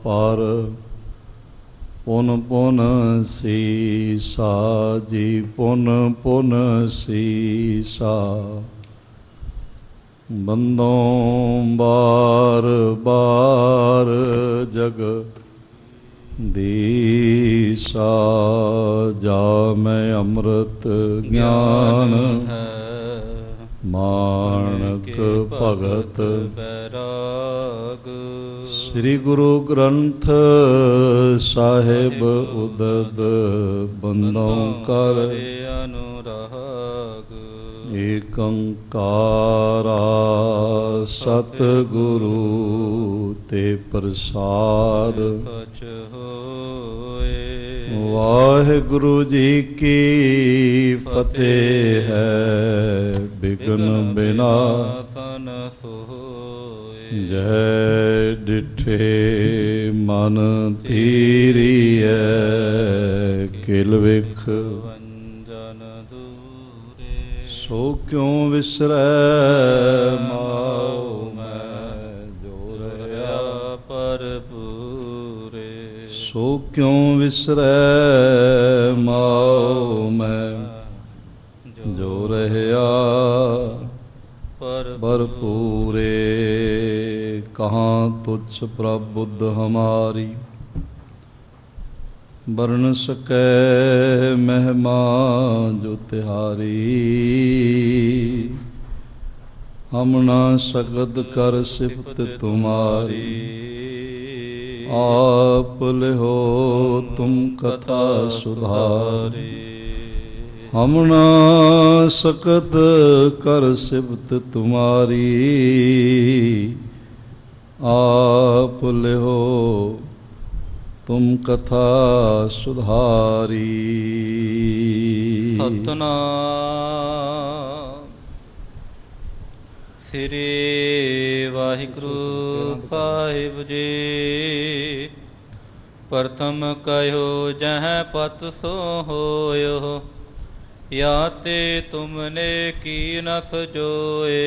ਪਰ ਪੁਨ ਪੁਨ ਸੀਸਾ ਜੀ, ਪੁਨ ਪੁਨ ਸੀਸਾ। ਬੰਦੋਂ ਬਾਰ ਬਾਰ ਜਗ ਦੀਸਾ, ਜਾ ਮੈਂ ਅੰਮ੍ਰਿਤ ਗਿਆਨ ਮਾਣਕ ਭਗਤ ਬੈਰਾਗ। ਸ੍ਰੀ ਗੁਰੂ ਗ੍ਰੰਥ ਸਾਹਿਬ ਉਦਦ ਬੰਦੋਂ ਕਰ ਅਨੁਰਾਗ। ਏਕ ਓੰਕਾਰਾ ਸਤਿਗੁਰੂ ਤੇ ਪ੍ਰਸਾਦ ਸਚ ਹੋਏ। ਵਾਹਿਗੁਰੂ ਜੀ ਕੀ ਫਤਿਹ ਹੈ, ਬਿਘਨ ਬਿਨਾਸਨ ਸੋਏ। ਜੈ ਡਿਠੇ ਮਨ ਧੀਰੀਐ, ਕਿਲ ਵਿਖ ਸੋ ਕਿਉ ਵਿਸਰੈ ਮਾਉ ਮੈਂ, ਜੋ ਰਹਾ ਭਰਪੂਰੇ। ਸੋ ਕਿਉ ਵਿਸਰੈ ਮਾਉ ਮੈਂ, ਜੋ ਰਹਿਆ ਭਰਪੂਰੇ। ਕਹਾਂ ਤੁਛ ਪ੍ਰਭ ਬੁੱਧ ਹਮਾਰੀ, ਵਰਨ ਸਕੈ ਮਹਿਮਾ ਜੋ ਤਿਹਾਰੀ। ਹਮ ਨਾ ਸਕਦ ਕਰ ਸਿਫਤ ਤੁਮਾਰੀ, ਆਪ ਲਿਹੋ ਤੁਮ ਕਥਾ ਸੁਧਾਰੀ। ਹਮ ਨਾ ਸਕਦ ਕਰ ਸਿਫਤ ਤੁਮਾਰੀ, ਆਪ ਲਿਹੋ ਤੁਮ ਕਥਾ ਸੁਧਾਰੀ। ਸਤਨਾਮ ਸ੍ਰੀ ਵਾਹਿਗੁਰੂ ਸਾਹਿਬ ਜੀ। ਪ੍ਰਥਮ ਕਹਿਓ ਜਹ ਪਤ ਸੋ ਹੋਇਓ, ਯਾ ਤੇ ਤੁਮਨੇ ਕੀ ਨਸ ਜੋਏ।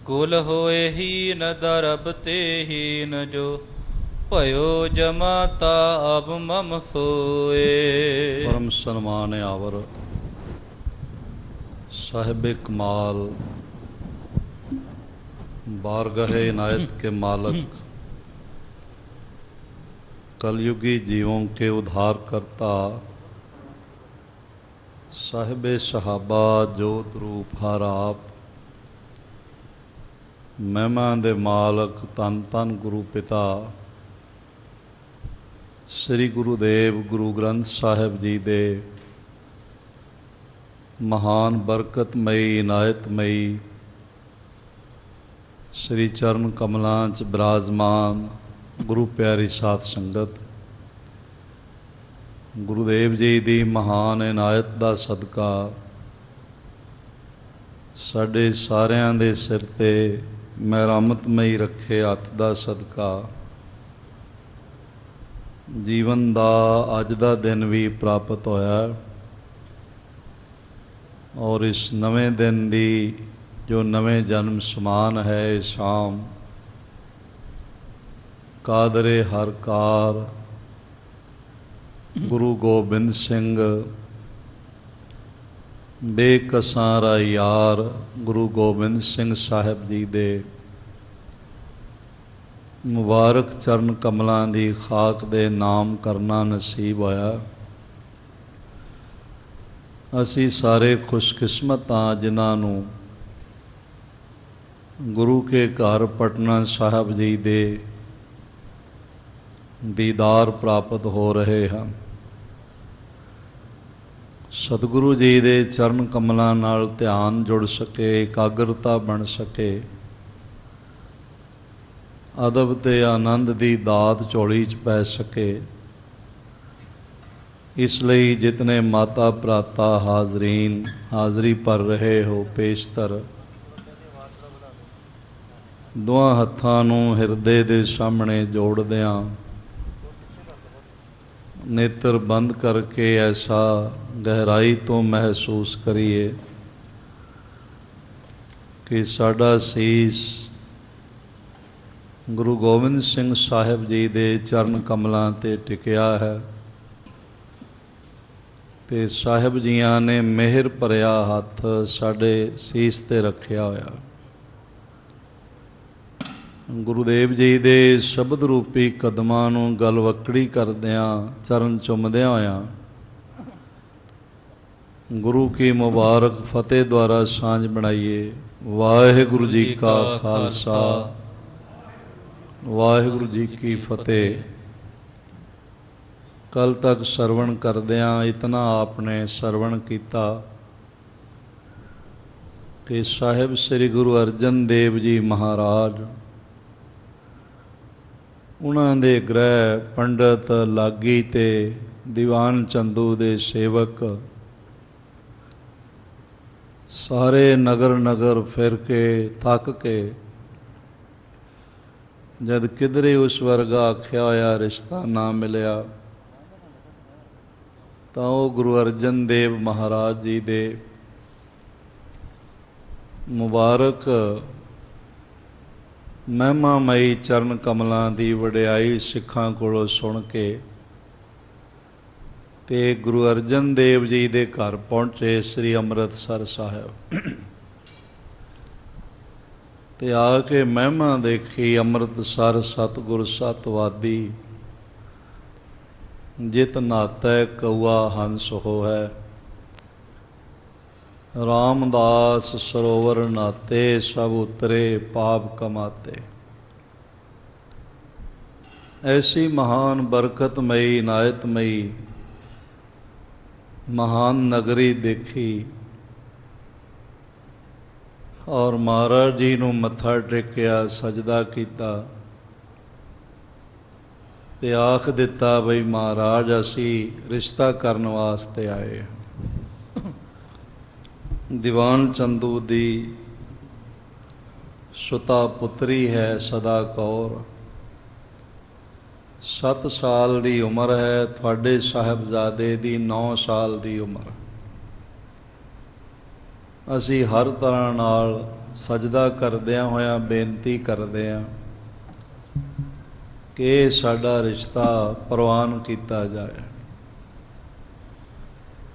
ਕੁਲ ਹੋਏ ਹੀਨ ਦਰਬ ਤੇ ਹੀਨ, ਜੋ ਭਇਓ ਜਮਾਤਾ ਅਬ ਮਮ ਸੋਏ। ਪਰਮ ਸਨਮਾਨ ਆਵਰ ਸਾਹਿਬ ਕਮਾਲ, बारगाहे इनायत के मालक, कलयुगी जीवों के उद्धार करता, साहिबे सहाबा जोत रूप हर आप, महिमा दे मालक धन धन गुरु पिता श्री गुरुदेव गुरु ग्रंथ साहिब जी दे महान बरकतमई इनायतमई श्री चरण कमलां च विराजमान गुरु प्यारी साध संगत, गुरुदेव जी दी महान इनायत दा सदका साडे सारियां दे सिर ते मेहरमतमई रखे हथ दा सदका जीवन दा अज दा दिन भी प्राप्त होया। और इस नवे दिन दी जो नवे जन्म समान है शाम कादरे हर कार गुरु गोबिंद सिंह बेकसारा यार गुरु गोबिंद सिंह साहिब जी दे मुबारक चरण कमलों की खाक दे नाम करना नसीब होया। असी सारे खुशकिस्मत हाँ जिन्हां नूं गुरु के घर पटना साहब जी दे दीदार प्राप्त हो रहे हैं। सतगुरु जी दे चरण कमलों नाल ध्यान जुड़ सके, एकाग्रता बन सके, अदब ते आनंद दी दात झोली च पै सके, इसलिए जितने माता भ्राता हाजरीन हाज़री भर रहे हो पेशतर दोवां हत्थां नूं हिरदे दे सामने जोड़दियां नेत्र बंद करके ऐसा गहराई तो महसूस करिए कि साडा सीस ਗੁਰੂ ਗੋਬਿੰਦ ਸਿੰਘ ਸਾਹਿਬ ਜੀ ਦੇ ਚਰਨ ਕਮਲਾਂ 'ਤੇ ਟਿਕਿਆ ਹੈ ਤੇ ਸਾਹਿਬ ਜੀਆਂ ਨੇ ਮਿਹਰ ਭਰਿਆ ਹੱਥ ਸਾਡੇ ਸੀਸ 'ਤੇ ਰੱਖਿਆ ਹੋਇਆ। ਗੁਰੂਦੇਵ ਜੀ ਦੇ ਸ਼ਬਦ ਰੂਪੀ ਕਦਮਾਂ ਨੂੰ ਗਲਵੱਕੜੀ ਕਰਦਿਆਂ ਚਰਨ ਚੁੰਮਦਿਆਂ ਹੋਇਆਂ ਗੁਰੂ ਕੀ ਮੁਬਾਰਕ ਫਤਿਹ ਦੁਆਰਾ ਸਾਂਝ ਬਣਾਈਏ। ਵਾਹਿਗੁਰੂ ਜੀ ਕਾ ਖਾਲਸਾ, ਵਾਹਿਗੁਰੂ ਜੀ ਕੀ ਫਤਿਹ। ਕੱਲ ਤੱਕ ਸਰਵਣ ਕਰਦਿਆਂ ਇਤਨਾ ਆਪਨੇ ਸਰਵਣ ਕੀਤਾ ਕਿ ਸਾਹਿਬ ਸ੍ਰੀ ਗੁਰੂ ਅਰਜਨ ਦੇਵ ਜੀ ਮਹਾਰਾਜ, ਉਹਨਾਂ ਦੇ ਗ੍ਰਹਿ ਪੰਡਤ ਲਾਗੀ ਤੇ ਦੀਵਾਨ ਚੰਦੂ ਦੇ ਸੇਵਕ ਸਾਰੇ ਨਗਰ ਨਗਰ ਫਿਰ ਕੇ ਥੱਕ ਕੇ ਜਦ ਕਿਧਰੇ ਉਸ ਵਰਗਾ ਆਖਿਆ ਹੋਇਆ ਰਿਸ਼ਤਾ ਨਾ ਮਿਲਿਆ ਤਾਂ ਉਹ ਗੁਰੂ ਅਰਜਨ ਦੇਵ ਮਹਾਰਾਜ ਜੀ ਦੇ ਮੁਬਾਰਕ ਮਹਿਮਾਮਈ ਚਰਨ ਕਮਲਾਂ ਦੀ ਵਡਿਆਈ ਸਿੱਖਾਂ ਕੋਲੋਂ ਸੁਣ ਕੇ ਤੇ ਗੁਰੂ ਅਰਜਨ ਦੇਵ ਜੀ ਦੇ ਘਰ ਪਹੁੰਚੇ ਸ੍ਰੀ ਅੰਮ੍ਰਿਤਸਰ ਸਾਹਿਬ ਤੇ ਆ ਕੇ ਮਹਿਮਾ ਦੇਖੀ ਅੰਮ੍ਰਿਤਸਰ ਸਤਿਗੁਰ ਸਤਵਾਦੀ ਜਿਤ ਨਾਤੈ ਕਊਆ ਹੰਸ ਹੋਇ, ਰਾਮਦਾਸ ਸਰੋਵਰ ਨਾਤੇ ਸਭ ਉਤਰੇ ਪਾਪ ਕਮਾਤੇ। ਐਸੀ ਮਹਾਨ ਬਰਕਤਮਈ ਇਨਾਇਤਮਈ ਮਹਾਨ ਨਗਰੀ ਦੇਖੀ ਔਰ ਮਹਾਰਾਜ ਜੀ ਨੂੰ ਮੱਥਾ ਟੇਕਿਆ, ਸਜਦਾ ਕੀਤਾ ਤੇ ਆਖ ਦਿੱਤਾ ਬਈ ਮਹਾਰਾਜ ਅਸੀਂ ਰਿਸ਼ਤਾ ਕਰਨ ਵਾਸਤੇ ਆਏ। ਦੀਵਾਨ ਚੰਦੂ ਦੀ ਸੁਤਾ ਪੁੱਤਰੀ ਹੈ ਸਦਾ ਕੌਰ, 7 ਸਾਲ ਦੀ ਉਮਰ ਹੈ। ਤੁਹਾਡੇ ਸਾਹਿਬਜ਼ਾਦੇ ਦੀ 9 ਸਾਲ ਦੀ ਉਮਰ। ਅਸੀਂ ਹਰ ਤਰ੍ਹਾਂ ਨਾਲ ਸਜਦਾ ਕਰਦਿਆਂ ਹੋਇਆਂ ਬੇਨਤੀ ਕਰਦੇ ਹਾਂ ਕਿ ਇਹ ਸਾਡਾ ਰਿਸ਼ਤਾ ਪ੍ਰਵਾਨ ਕੀਤਾ ਜਾਏ।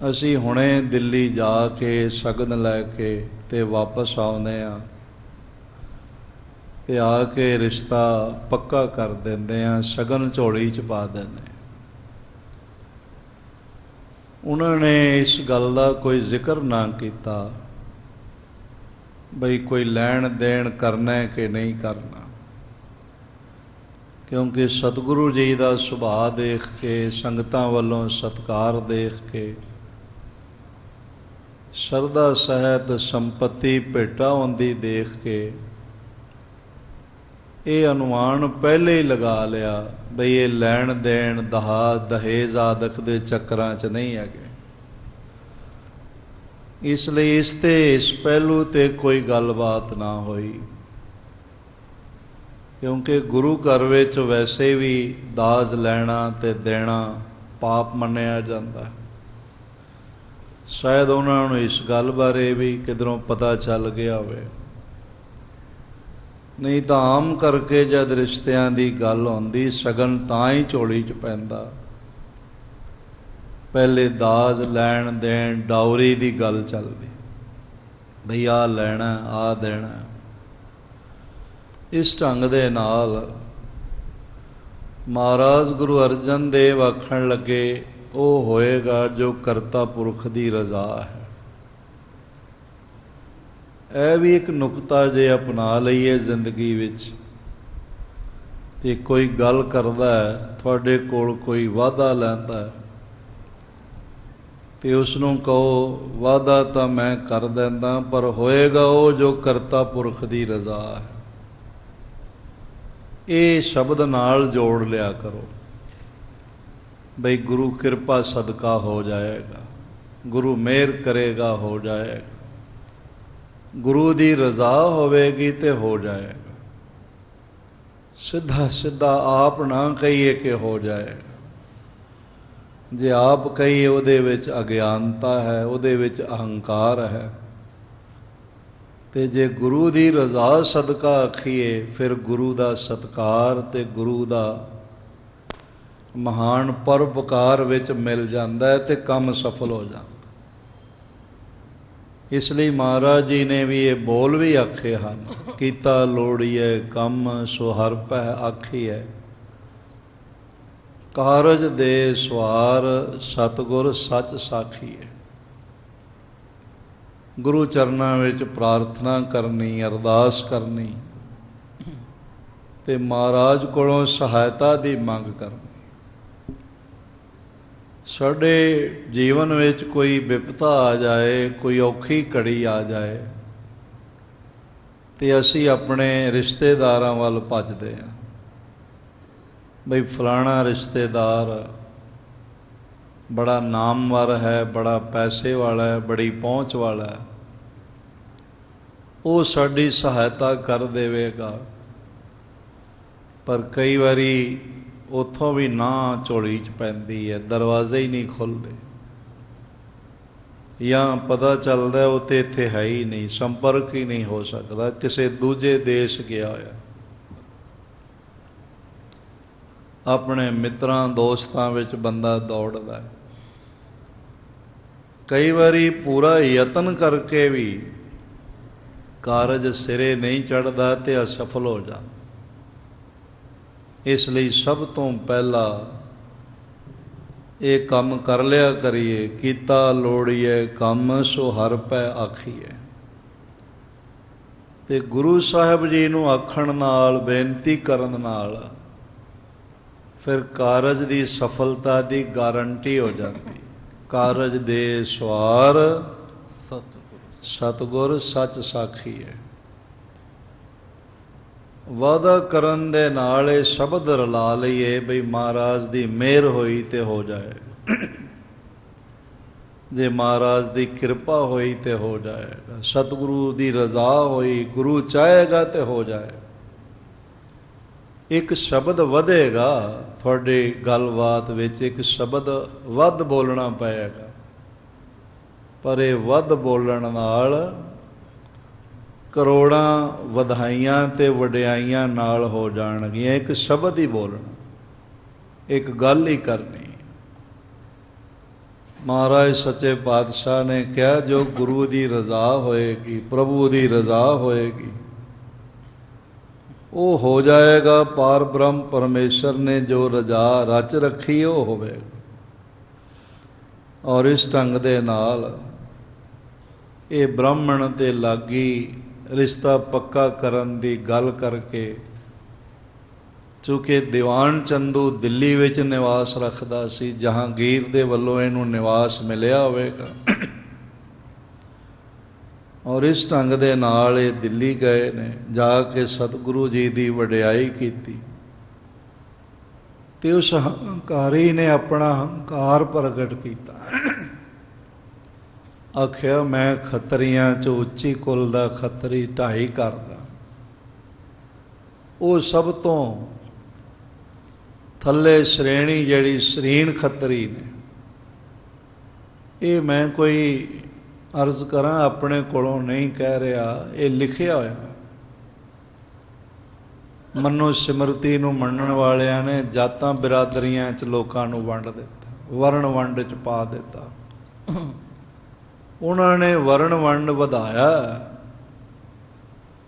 ਅਸੀਂ ਹੁਣੇ ਦਿੱਲੀ ਜਾ ਕੇ ਸ਼ਗਨ ਲੈ ਕੇ ਤੇ ਵਾਪਸ ਆਉਂਦੇ ਹਾਂ ਤੇ ਆ ਕੇ ਰਿਸ਼ਤਾ ਪੱਕਾ ਕਰ ਦਿੰਦੇ ਹਾਂ, ਸ਼ਗਨ ਝੋਲੀ 'ਚ ਪਾ ਦਿੰਦੇ। ਉਹਨਾਂ ਨੇ ਇਸ ਗੱਲ ਦਾ ਕੋਈ ਜ਼ਿਕਰ ਨਾ ਕੀਤਾ ਬਈ ਕੋਈ ਲੈਣ ਦੇਣ ਕਰਨਾ ਕਿ ਨਹੀਂ ਕਰਨਾ, ਕਿਉਂਕਿ ਸਤਿਗੁਰੂ ਜੀ ਦਾ ਸੁਭਾਅ ਦੇਖ ਕੇ, ਸੰਗਤਾਂ ਵੱਲੋਂ ਸਤਿਕਾਰ ਦੇਖ ਕੇ, ਸ਼ਰਧਾ ਸਹਿਤ ਸੰਪત્ਤੀ ਭੇਟਾ ਹੁੰਦੀ ਦੇਖ ਕੇ ਇਹ ਅਨੁਮਾਨ ਪਹਿਲੇ ਹੀ ਲਗਾ ਲਿਆ ਬਈ ਇਹ ਲੈਣ ਦੇਣ ਦਹੇਜ ਆਦਿਕ ਦੇ ਚੱਕਰਾਂ 'ਚ ਨਹੀਂ ਹੈਗੇ। ਇਸ ਲਈ ਇਸ ਪਹਿਲੂ 'ਤੇ ਕੋਈ ਗੱਲਬਾਤ ਨਾ ਹੋਈ, ਕਿਉਂਕਿ ਗੁਰੂ ਘਰ ਵਿੱਚ ਵੈਸੇ ਵੀ ਦਾਜ ਲੈਣਾ ਤੇ ਦੇਣਾ ਪਾਪ ਮੰਨਿਆ ਜਾਂਦਾ। ਸ਼ਾਇਦ ਉਹਨਾਂ ਨੂੰ ਇਸ ਗੱਲ ਬਾਰੇ ਵੀ ਕਿਧਰੋਂ ਪਤਾ ਚੱਲ ਗਿਆ ਹੋਵੇ, ਨਹੀਂ ਤਾਂ ਆਮ ਕਰਕੇ ਜਦ ਰਿਸ਼ਤਿਆਂ ਦੀ ਗੱਲ ਆਉਂਦੀ ਸ਼ਗਨ ਤਾਂ ਹੀ ਝੋਲੀ 'ਚ ਪੈਂਦਾ। ਪਹਿਲੇ ਦਾਜ ਲੈਣ ਦੇਣ ਡਾਉਰੀ ਦੀ ਗੱਲ ਚੱਲਦੀ, ਬਈ ਆਹ ਲੈਣਾ ਆਹ ਦੇਣਾ। ਇਸ ਢੰਗ ਦੇ ਨਾਲ ਮਹਾਰਾਜ ਗੁਰੂ ਅਰਜਨ ਦੇਵ ਆਖਣ ਲੱਗੇ ਉਹ ਹੋਏਗਾ ਜੋ ਕਰਤਾ ਪੁਰਖ ਦੀ ਰਜ਼ਾ ਹੈ। ਇਹ ਵੀ ਇੱਕ ਨੁਕਤਾ ਜੇ ਅਪਣਾ ਲਈਏ ਜ਼ਿੰਦਗੀ ਵਿੱਚ, ਤੇ ਕੋਈ ਗੱਲ ਕਰਦਾ ਤੁਹਾਡੇ ਕੋਲ ਕੋਈ ਵਾਅਦਾ ਲੈਂਦਾ ਤੇ ਉਸ ਨੂੰ ਕਹੋ ਵਾਅਦਾ ਤਾਂ ਮੈਂ ਕਰ ਦਿੰਦਾ ਪਰ ਹੋਏਗਾ ਉਹ ਜੋ ਕਰਤਾ ਪੁਰਖ ਦੀ ਰਜ਼ਾ ਹੈ। ਇਹ ਸ਼ਬਦ ਨਾਲ ਜੋੜ ਲਿਆ ਕਰੋ ਬਈ ਗੁਰੂ ਕਿਰਪਾ ਸਦਕਾ ਹੋ ਜਾਏਗਾ, ਗੁਰੂ ਮਿਹਰ ਕਰੇਗਾ ਹੋ ਜਾਏਗਾ, ਗੁਰੂ ਦੀ ਰਜ਼ਾ ਹੋਵੇਗੀ ਤੇ ਹੋ ਜਾਏਗਾ। ਸਿੱਧਾ ਸਿੱਧਾ ਆਪ ਨਾ ਕਹੀਏ ਕਿ ਹੋ ਜਾਏਗਾ। ਜੇ ਆਪ ਕਹੀਏ ਉਹਦੇ ਵਿੱਚ ਅਗਿਆਨਤਾ ਹੈ, ਉਹਦੇ ਵਿੱਚ ਅਹੰਕਾਰ ਹੈ। ਤੇ ਜੇ ਗੁਰੂ ਦੀ ਰਜ਼ਾ ਸਦਕਾ ਆਖੀਏ ਫਿਰ ਗੁਰੂ ਦਾ ਸਤਿਕਾਰ ਤੇ ਗੁਰੂ ਦਾ ਮਹਾਨ ਪਰਉਪਕਾਰ ਵਿੱਚ ਮਿਲ ਜਾਂਦਾ ਹੈ ਤੇ ਕੰਮ ਸਫਲ ਹੋ ਜਾਂਦਾ। ਇਸ ਲਈ ਮਹਾਰਾਜ ਜੀ ਨੇ ਵੀ ਇਹ ਬੋਲ ਵੀ ਆਖੇ ਹਨ, ਕੀਤਾ ਲੋੜੀਐ ਕੰਮ ਸੋ ਹਰਿ ਪਹਿ ਆਖੀਐ, ਕਾਰਜ ਦੇ ਸਵਾਰ ਸਤਿਗੁਰ ਸੱਚ ਸਾਖੀਐ। ਗੁਰੂ ਚਰਨਾਂ ਵਿੱਚ ਪ੍ਰਾਰਥਨਾ ਕਰਨੀ, ਅਰਦਾਸ ਕਰਨੀ ਤੇ ਮਹਾਰਾਜ ਕੋਲੋਂ ਸਹਾਇਤਾ ਦੀ ਮੰਗ ਕਰਨੀ। ਸਾਡੇ ਜੀਵਨ ਵਿੱਚ ਕੋਈ ਵਿਪਤਾ ਆ ਜਾਏ, ਕੋਈ ਔਖੀ ਘੜੀ ਆ ਜਾਏ ਤੇ ਅਸੀਂ ਆਪਣੇ ਰਿਸ਼ਤੇਦਾਰਾਂ ਵੱਲ ਭੱਜਦੇ ਹਾਂ, ਬਈ ਫਲਾਣਾ ਰਿਸ਼ਤੇਦਾਰ ਬੜਾ ਨਾਮਵਰ ਹੈ, ਬੜਾ ਪੈਸੇ ਵਾਲਾ ਹੈ, ਬੜੀ ਪਹੁੰਚ ਵਾਲਾ ਹੈ, ਉਹ ਸਾਡੀ ਸਹਾਇਤਾ ਕਰ ਦੇਵੇਗਾ। ਪਰ ਕਈ ਵਾਰੀ ਉੱਥੋਂ ਵੀ ਨਾ ਝੋਲੀ 'ਚ ਪੈਂਦੀ ਹੈ, ਦਰਵਾਜ਼ੇ ਹੀ ਨਹੀਂ ਖੁੱਲ੍ਹਦੇ, ਜਾਂ ਪਤਾ ਚੱਲਦਾ ਉਹ ਤਾਂ ਇੱਥੇ ਹੈ ਹੀ ਨਹੀਂ, ਸੰਪਰਕ ਹੀ ਨਹੀਂ ਹੋ ਸਕਦਾ, ਕਿਸੇ ਦੂਜੇ ਦੇਸ਼ ਗਿਆ ਹੋਇਆ। ਆਪਣੇ ਮਿੱਤਰਾਂ ਦੋਸਤਾਂ ਵਿੱਚ ਬੰਦਾ ਦੌੜਦਾ, ਕਈ ਵਾਰੀ ਪੂਰਾ ਯਤਨ ਕਰਕੇ ਵੀ ਕਾਰਜ ਸਿਰੇ ਨਹੀਂ ਚੜ੍ਹਦਾ ਤੇ ਅਸਫਲ ਹੋ ਜਾਂਦਾ। ਇਸ ਲਈ ਸਭ ਤੋਂ ਪਹਿਲਾਂ ਇਹ ਕੰਮ ਕਰ ਲਿਆ ਕਰੀਏ, ਕੀਤਾ ਲੋੜੀਐ ਕੰਮ ਸੋ ਹਰਿ ਪਹਿ ਆਖੀਐ। ਤੇ ਗੁਰੂ ਸਾਹਿਬ ਜੀ ਨੂੰ ਆਖਣ ਨਾਲ, ਬੇਨਤੀ ਕਰਨ ਨਾਲ ਫਿਰ ਕਾਰਜ ਦੀ ਸਫਲਤਾ ਦੀ ਗਾਰੰਟੀ ਹੋ ਜਾਂਦੀ। ਕਾਰਜ ਦੇ ਸਵਾਰ ਸਤਿਗੁਰ ਸੱਚ ਸਾਖੀ ਹੈ। ਵਾਅਦਾ ਕਰਨ ਦੇ ਨਾਲ ਇਹ ਸ਼ਬਦ ਰਲਾ ਲਈਏ ਬਈ ਮਹਾਰਾਜ ਦੀ ਮਿਹਰ ਹੋਈ ਤੇ ਹੋ ਜਾਏ, ਜੇ ਮਹਾਰਾਜ ਦੀ ਕਿਰਪਾ ਹੋਈ ਤੇ ਹੋ ਜਾਏਗਾ, ਸਤਿਗੁਰੂ ਦੀ ਰਜ਼ਾ ਹੋਈ, ਗੁਰੂ ਚਾਹੇਗਾ ਤੇ ਹੋ ਜਾਏ। ਇੱਕ ਸ਼ਬਦ ਵਧੇਗਾ ਤੁਹਾਡੀ ਗੱਲਬਾਤ ਵਿੱਚ, ਇੱਕ ਸ਼ਬਦ ਵੱਧ ਬੋਲਣਾ ਪਏਗਾ, ਪਰ ਇਹ ਵੱਧ ਬੋਲਣ ਨਾਲ ਕਰੋੜਾਂ ਵਧਾਈਆਂ ਤੇ ਵਡਿਆਈਆਂ ਨਾਲ ਹੋ ਜਾਣਗੀਆਂ। ਇੱਕ ਸ਼ਬਦ ਹੀ ਬੋਲਣਾ, ਇੱਕ ਗੱਲ ਹੀ ਕਰਨੀ। ਮਹਾਰਾਜ ਸੱਚੇ ਪਾਤਸ਼ਾਹ ਨੇ ਕਿਹਾ ਜੋ ਗੁਰੂ ਦੀ ਰਜ਼ਾ ਹੋਏਗੀ, ਪ੍ਰਭੂ ਦੀ ਰਜ਼ਾ ਹੋਏਗੀ, ਉਹ ਹੋ ਜਾਏਗਾ। ਪਾਰ ਬ੍ਰਹਮ ਪਰਮੇਸ਼ਰ ਨੇ ਜੋ ਰਜ਼ਾ ਰਚ ਰੱਖੀ ਉਹ ਹੋਵੇਗਾ। ਔਰ ਇਸ ਢੰਗ ਦੇ ਨਾਲ ਇਹ ਬ੍ਰਾਹਮਣ ਤੇ ਲਾਗੀ ਰਿਸ਼ਤਾ ਪੱਕਾ ਕਰਨ ਦੀ ਗੱਲ ਕਰਕੇ, ਚੂँਕਿ ਦੀਵਾਨ ਚੰਦੂ ਦਿੱਲੀ ਵਿੱਚ ਨਿਵਾਸ ਰੱਖਦਾ ਸੀ, ਜਹਾਂਗੀਰ ਦੇ ਵੱਲੋਂ ਇਹਨੂੰ ਨਿਵਾਸ ਮਿਲਿਆ ਹੋਵੇਗਾ, ਔਰ ਇਸ ਢੰਗ ਦੇ ਨਾਲ ਇਹ ਦਿੱਲੀ ਗਏ ਨੇ, ਜਾ ਕੇ ਸਤਿਗੁਰੂ ਜੀ ਦੀ ਵਡਿਆਈ ਕੀਤੀ ਤੇ ਉਸ ਹੰਕਾਰੀ ਨੇ ਆਪਣਾ ਹੰਕਾਰ ਪ੍ਰਗਟ ਕੀਤਾ। ਆਖਿਆ ਮੈਂ ਖੱਤਰੀਆਂ 'ਚ ਉੱਚੀ ਕੁਲ ਦਾ ਖੱਤਰੀ 2.5 ਕਰਦਾ, ਉਹ ਸਭ ਤੋਂ ਥੱਲੇ ਸ਼੍ਰੇਣੀ ਜਿਹੜੀ ਸ਼੍ਰੀਣ ਖੱਤਰੀ ਨੇ, ਇਹ ਮੈਂ ਕੋਈ ਅਰਜ਼ ਕਰਾਂ ਆਪਣੇ ਕੋਲੋਂ ਨਹੀਂ ਕਹਿ ਰਿਹਾ, ਇਹ ਲਿਖਿਆ ਹੋਇਆ। ਮਨੋ ਸਿਮਰਤੀ ਨੂੰ ਮੰਨਣ ਵਾਲਿਆਂ ਨੇ ਜਾਤਾਂ ਬਿਰਾਦਰੀਆਂ 'ਚ ਲੋਕਾਂ ਨੂੰ ਵੰਡ ਦਿੱਤਾ, ਵਰਣ ਵੰਡ 'ਚ ਪਾ ਦਿੱਤਾ। ਉਹਨਾਂ ਨੇ ਵਰਣ ਵੰਡ ਵਧਾਇਆ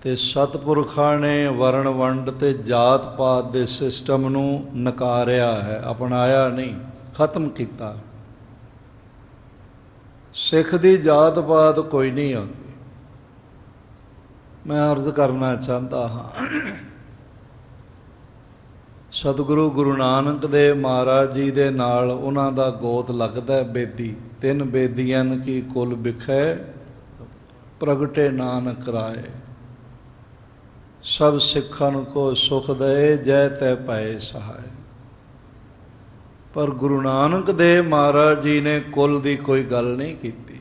ਤੇ ਸਤਿਪੁਰਖਾਂ ਨੇ ਵਰਣ ਵੰਡ ਤੇ ਜਾਤ ਪਾਤ ਦੇ ਸਿਸਟਮ ਨੂੰ ਨਕਾਰਿਆ ਹੈ, ਅਪਣਾਇਆ ਨਹੀਂ, ਖਤਮ ਕੀਤਾ। ਸਿੱਖ ਦੀ ਜਾਤ ਪਾਤ ਕੋਈ ਨਹੀਂ ਆਉਂਦੀ। ਮੈਂ ਅਰਜ਼ ਕਰਨਾ ਚਾਹੁੰਦਾ ਹਾਂ, ਸਤਿਗੁਰੂ ਗੁਰੂ ਨਾਨਕ ਦੇਵ ਮਹਾਰਾਜ ਜੀ ਦੇ ਨਾਲ ਉਹਨਾਂ ਦਾ ਗੋਤ ਲੱਗਦਾ ਬੇਦੀ। 3 ਬੇਦੀਆਂ ਕੀ ਕੁਲ ਬਿਖੈ ਪ੍ਰਗਟੇ ਨਾਨਕ ਰਾਏ, ਸਭ ਸਿੱਖਾਂ ਕੋ ਸੁਖ ਦਏ ਜੈ ਤੈ ਪਏ ਸਹਾਏ। ਪਰ ਗੁਰੂ ਨਾਨਕ ਦੇਵ ਮਹਾਰਾਜ ਜੀ ਨੇ ਕੁਲ ਦੀ ਕੋਈ ਗੱਲ ਨਹੀਂ ਕੀਤੀ।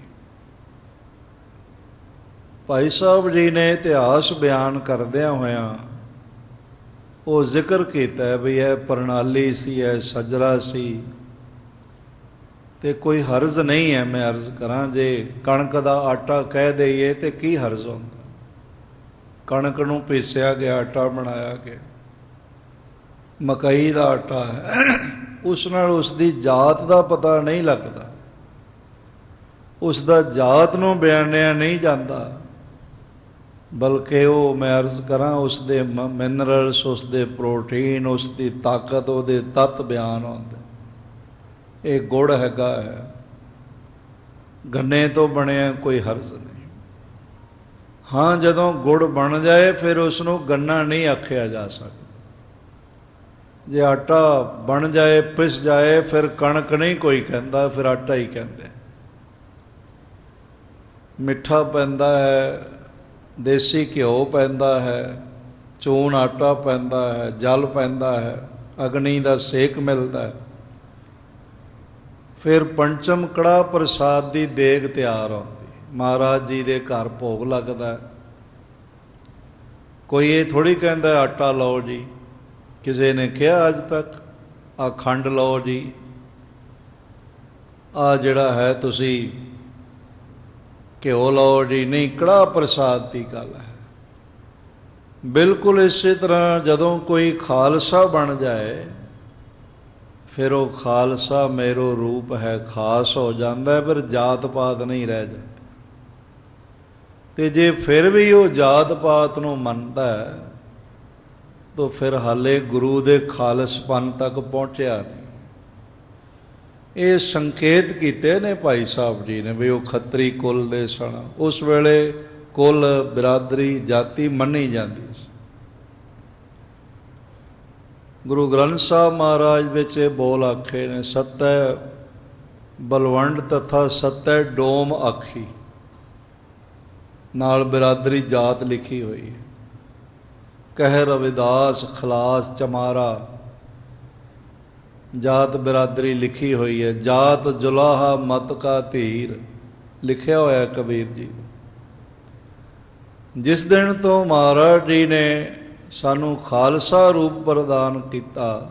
ਭਾਈ ਸਾਹਿਬ ਜੀ ਨੇ ਇਤਿਹਾਸ ਬਿਆਨ ਕਰਦਿਆਂ ਹੋਇਆਂ ਉਹ ਜ਼ਿਕਰ ਕੀਤਾ ਵੀ ਇਹ ਪ੍ਰਣਾਲੀ ਸੀ, ਇਹ ਸੱਜਰਾ ਸੀ, ਤੇ ਕੋਈ ਹਰਜ਼ ਨਹੀਂ ਹੈ। ਮੈਂ ਅਰਜ਼ ਕਰਾਂ, ਜੇ ਕਣਕ ਦਾ ਆਟਾ ਕਹਿ ਦਈਏ ਤੇ ਕੀ ਹਰਜ਼ ਹੁੰਦਾ? ਕਣਕ ਨੂੰ ਪੀਸਿਆ ਗਿਆ, ਆਟਾ ਬਣਾਇਆ ਗਿਆ, ਮਕਈ ਦਾ ਆਟਾ ਹੈ। ਉਸ ਨਾਲ ਉਸ ਦੀ ਜਾਤ ਦਾ ਪਤਾ ਨਹੀਂ ਲੱਗਦਾ, ਉਸ ਦਾ ਜਾਤ ਨੂੰ ਬਿਆਨਿਆ ਨਹੀਂ ਜਾਂਦਾ, ਬਲਕਿ ਉਹ ਮੈਂ ਅਰਜ਼ ਕਰਾਂ ਉਸ ਦੇ ਮਿਨਰਲਸ, ਉਸ ਦੇ ਪ੍ਰੋਟੀਨ, ਉਸ ਦੀ ਤਾਕਤ, ਉਹਦੇ ਤੱਤ ਬਿਆਨ ਹੁੰਦੇ। ਇਹ ਗੁੜ ਹੈਗਾ ਹੈ, ਗੰਨੇ ਤੋਂ ਬਣਿਆ, ਕੋਈ ਹਰਜ਼ ਨਹੀਂ। ਹਾਂ, ਜਦੋਂ ਗੁੜ ਬਣ ਜਾਏ ਫਿਰ ਉਸ ਨੂੰ ਗੰਨਾ ਨਹੀਂ ਆਖਿਆ ਜਾ ਸਕਦਾ। ਜੇ ਆਟਾ ਬਣ ਜਾਏ, ਪਿਸ ਜਾਏ, ਫਿਰ ਕਣਕ ਨਹੀਂ ਕੋਈ ਕਹਿੰਦਾ, ਫਿਰ ਆਟਾ ਹੀ ਕਹਿੰਦੇ। ਮਿੱਠਾ ਪੈਂਦਾ ਹੈ, ਦੇਸੀ ਘਿਓ ਪੈਂਦਾ ਹੈ, ਚੂਨ ਆਟਾ ਪੈਂਦਾ ਹੈ, ਜਲ ਪੈਂਦਾ ਹੈ, ਅਗਨੀ ਦਾ ਸੇਕ ਮਿਲਦਾ ਹੈ, ਫਿਰ ਪੰਚਮ ਕੜਾਹ ਪ੍ਰਸਾਦ ਦੀ ਦੇਗ ਤਿਆਰ ਹੁੰਦੀ। ਮਹਾਰਾਜ ਜੀ ਦੇ ਘਰ ਭੋਗ ਲੱਗਦਾ। ਕੋਈ ਇਹ ਥੋੜ੍ਹੀ ਕਹਿੰਦਾ ਆਟਾ ਲਓ ਜੀ, ਕਿਸੇ ਨੇ ਕਿਹਾ ਅੱਜ ਤੱਕ ਆ ਖੰਡ ਲਓ ਜੀ, ਆ ਜਿਹੜਾ ਹੈ ਤੁਸੀਂ ਘਿਓ ਲਓ ਜੀ, ਨਹੀਂ, ਕੜਾਹ ਪ੍ਰਸਾਦ ਦੀ ਗੱਲ ਹੈ। ਬਿਲਕੁਲ ਇਸੇ ਤਰ੍ਹਾਂ ਜਦੋਂ ਕੋਈ ਖਾਲਸਾ ਬਣ ਜਾਏ, ਫਿਰ ਉਹ ਖਾਲਸਾ ਮੇਰੋ ਰੂਪ ਹੈ ਖਾਸ ਹੋ ਜਾਂਦਾ, ਫਿਰ ਜਾਤ ਪਾਤ ਨਹੀਂ ਰਹਿ ਜਾਂਦੀ। ਤੇ ਜੇ ਫਿਰ ਵੀ ਉਹ ਜਾਤ ਪਾਤ ਨੂੰ ਮੰਨਦਾ ਹੈ, ਤਾਂ ਫਿਰ ਹਾਲੇ ਗੁਰੂ ਦੇ ਖਾਲਸਪਨ ਤੱਕ ਪਹੁੰਚਿਆ ਨਹੀਂ। ਇਹ ਸੰਕੇਤ ਕੀਤੇ ਨੇ ਭਾਈ ਸਾਹਿਬ ਜੀ ਨੇ ਵੀ ਉਹ ਖੱਤਰੀ ਕੁਲ ਦੇ ਸਨ। ਉਸ ਵੇਲੇ ਕੁਲ, ਬਿਰਾਦਰੀ, ਜਾਤੀ ਮੰਨੀ ਜਾਂਦੀ ਸੀ। ਗੁਰੂ ਗ੍ਰੰਥ ਸਾਹਿਬ ਮਹਾਰਾਜ ਵਿੱਚ ਇਹ ਬੋਲ ਆਖੇ ਨੇ, ਸਤੈ ਬਲਵੰਡ ਤਥਾ ਸਤੈ ਡੋਮ ਆਖੀ, ਨਾਲ ਬਿਰਾਦਰੀ ਜਾਤ ਲਿਖੀ ਹੋਈ ਹੈ। ਕਹਿ ਰਵਿਦਾਸ ਖਲਾਸ ਚਮਾਰਾ, ਜਾਤ ਬਿਰਾਦਰੀ ਲਿਖੀ ਹੋਈ ਹੈ। ਜਾਤ ਜੁਲਾਹਾ ਮਤ ਕਾ ਧੀਰ ਲਿਖਿਆ ਹੋਇਆ ਕਬੀਰ ਜੀ। ਜਿਸ ਦਿਨ ਤੋਂ ਮਹਾਰਾਜ ਜੀ ਨੇ ਸਾਨੂੰ ਖਾਲਸਾ ਰੂਪ ਪ੍ਰਦਾਨ ਕੀਤਾ,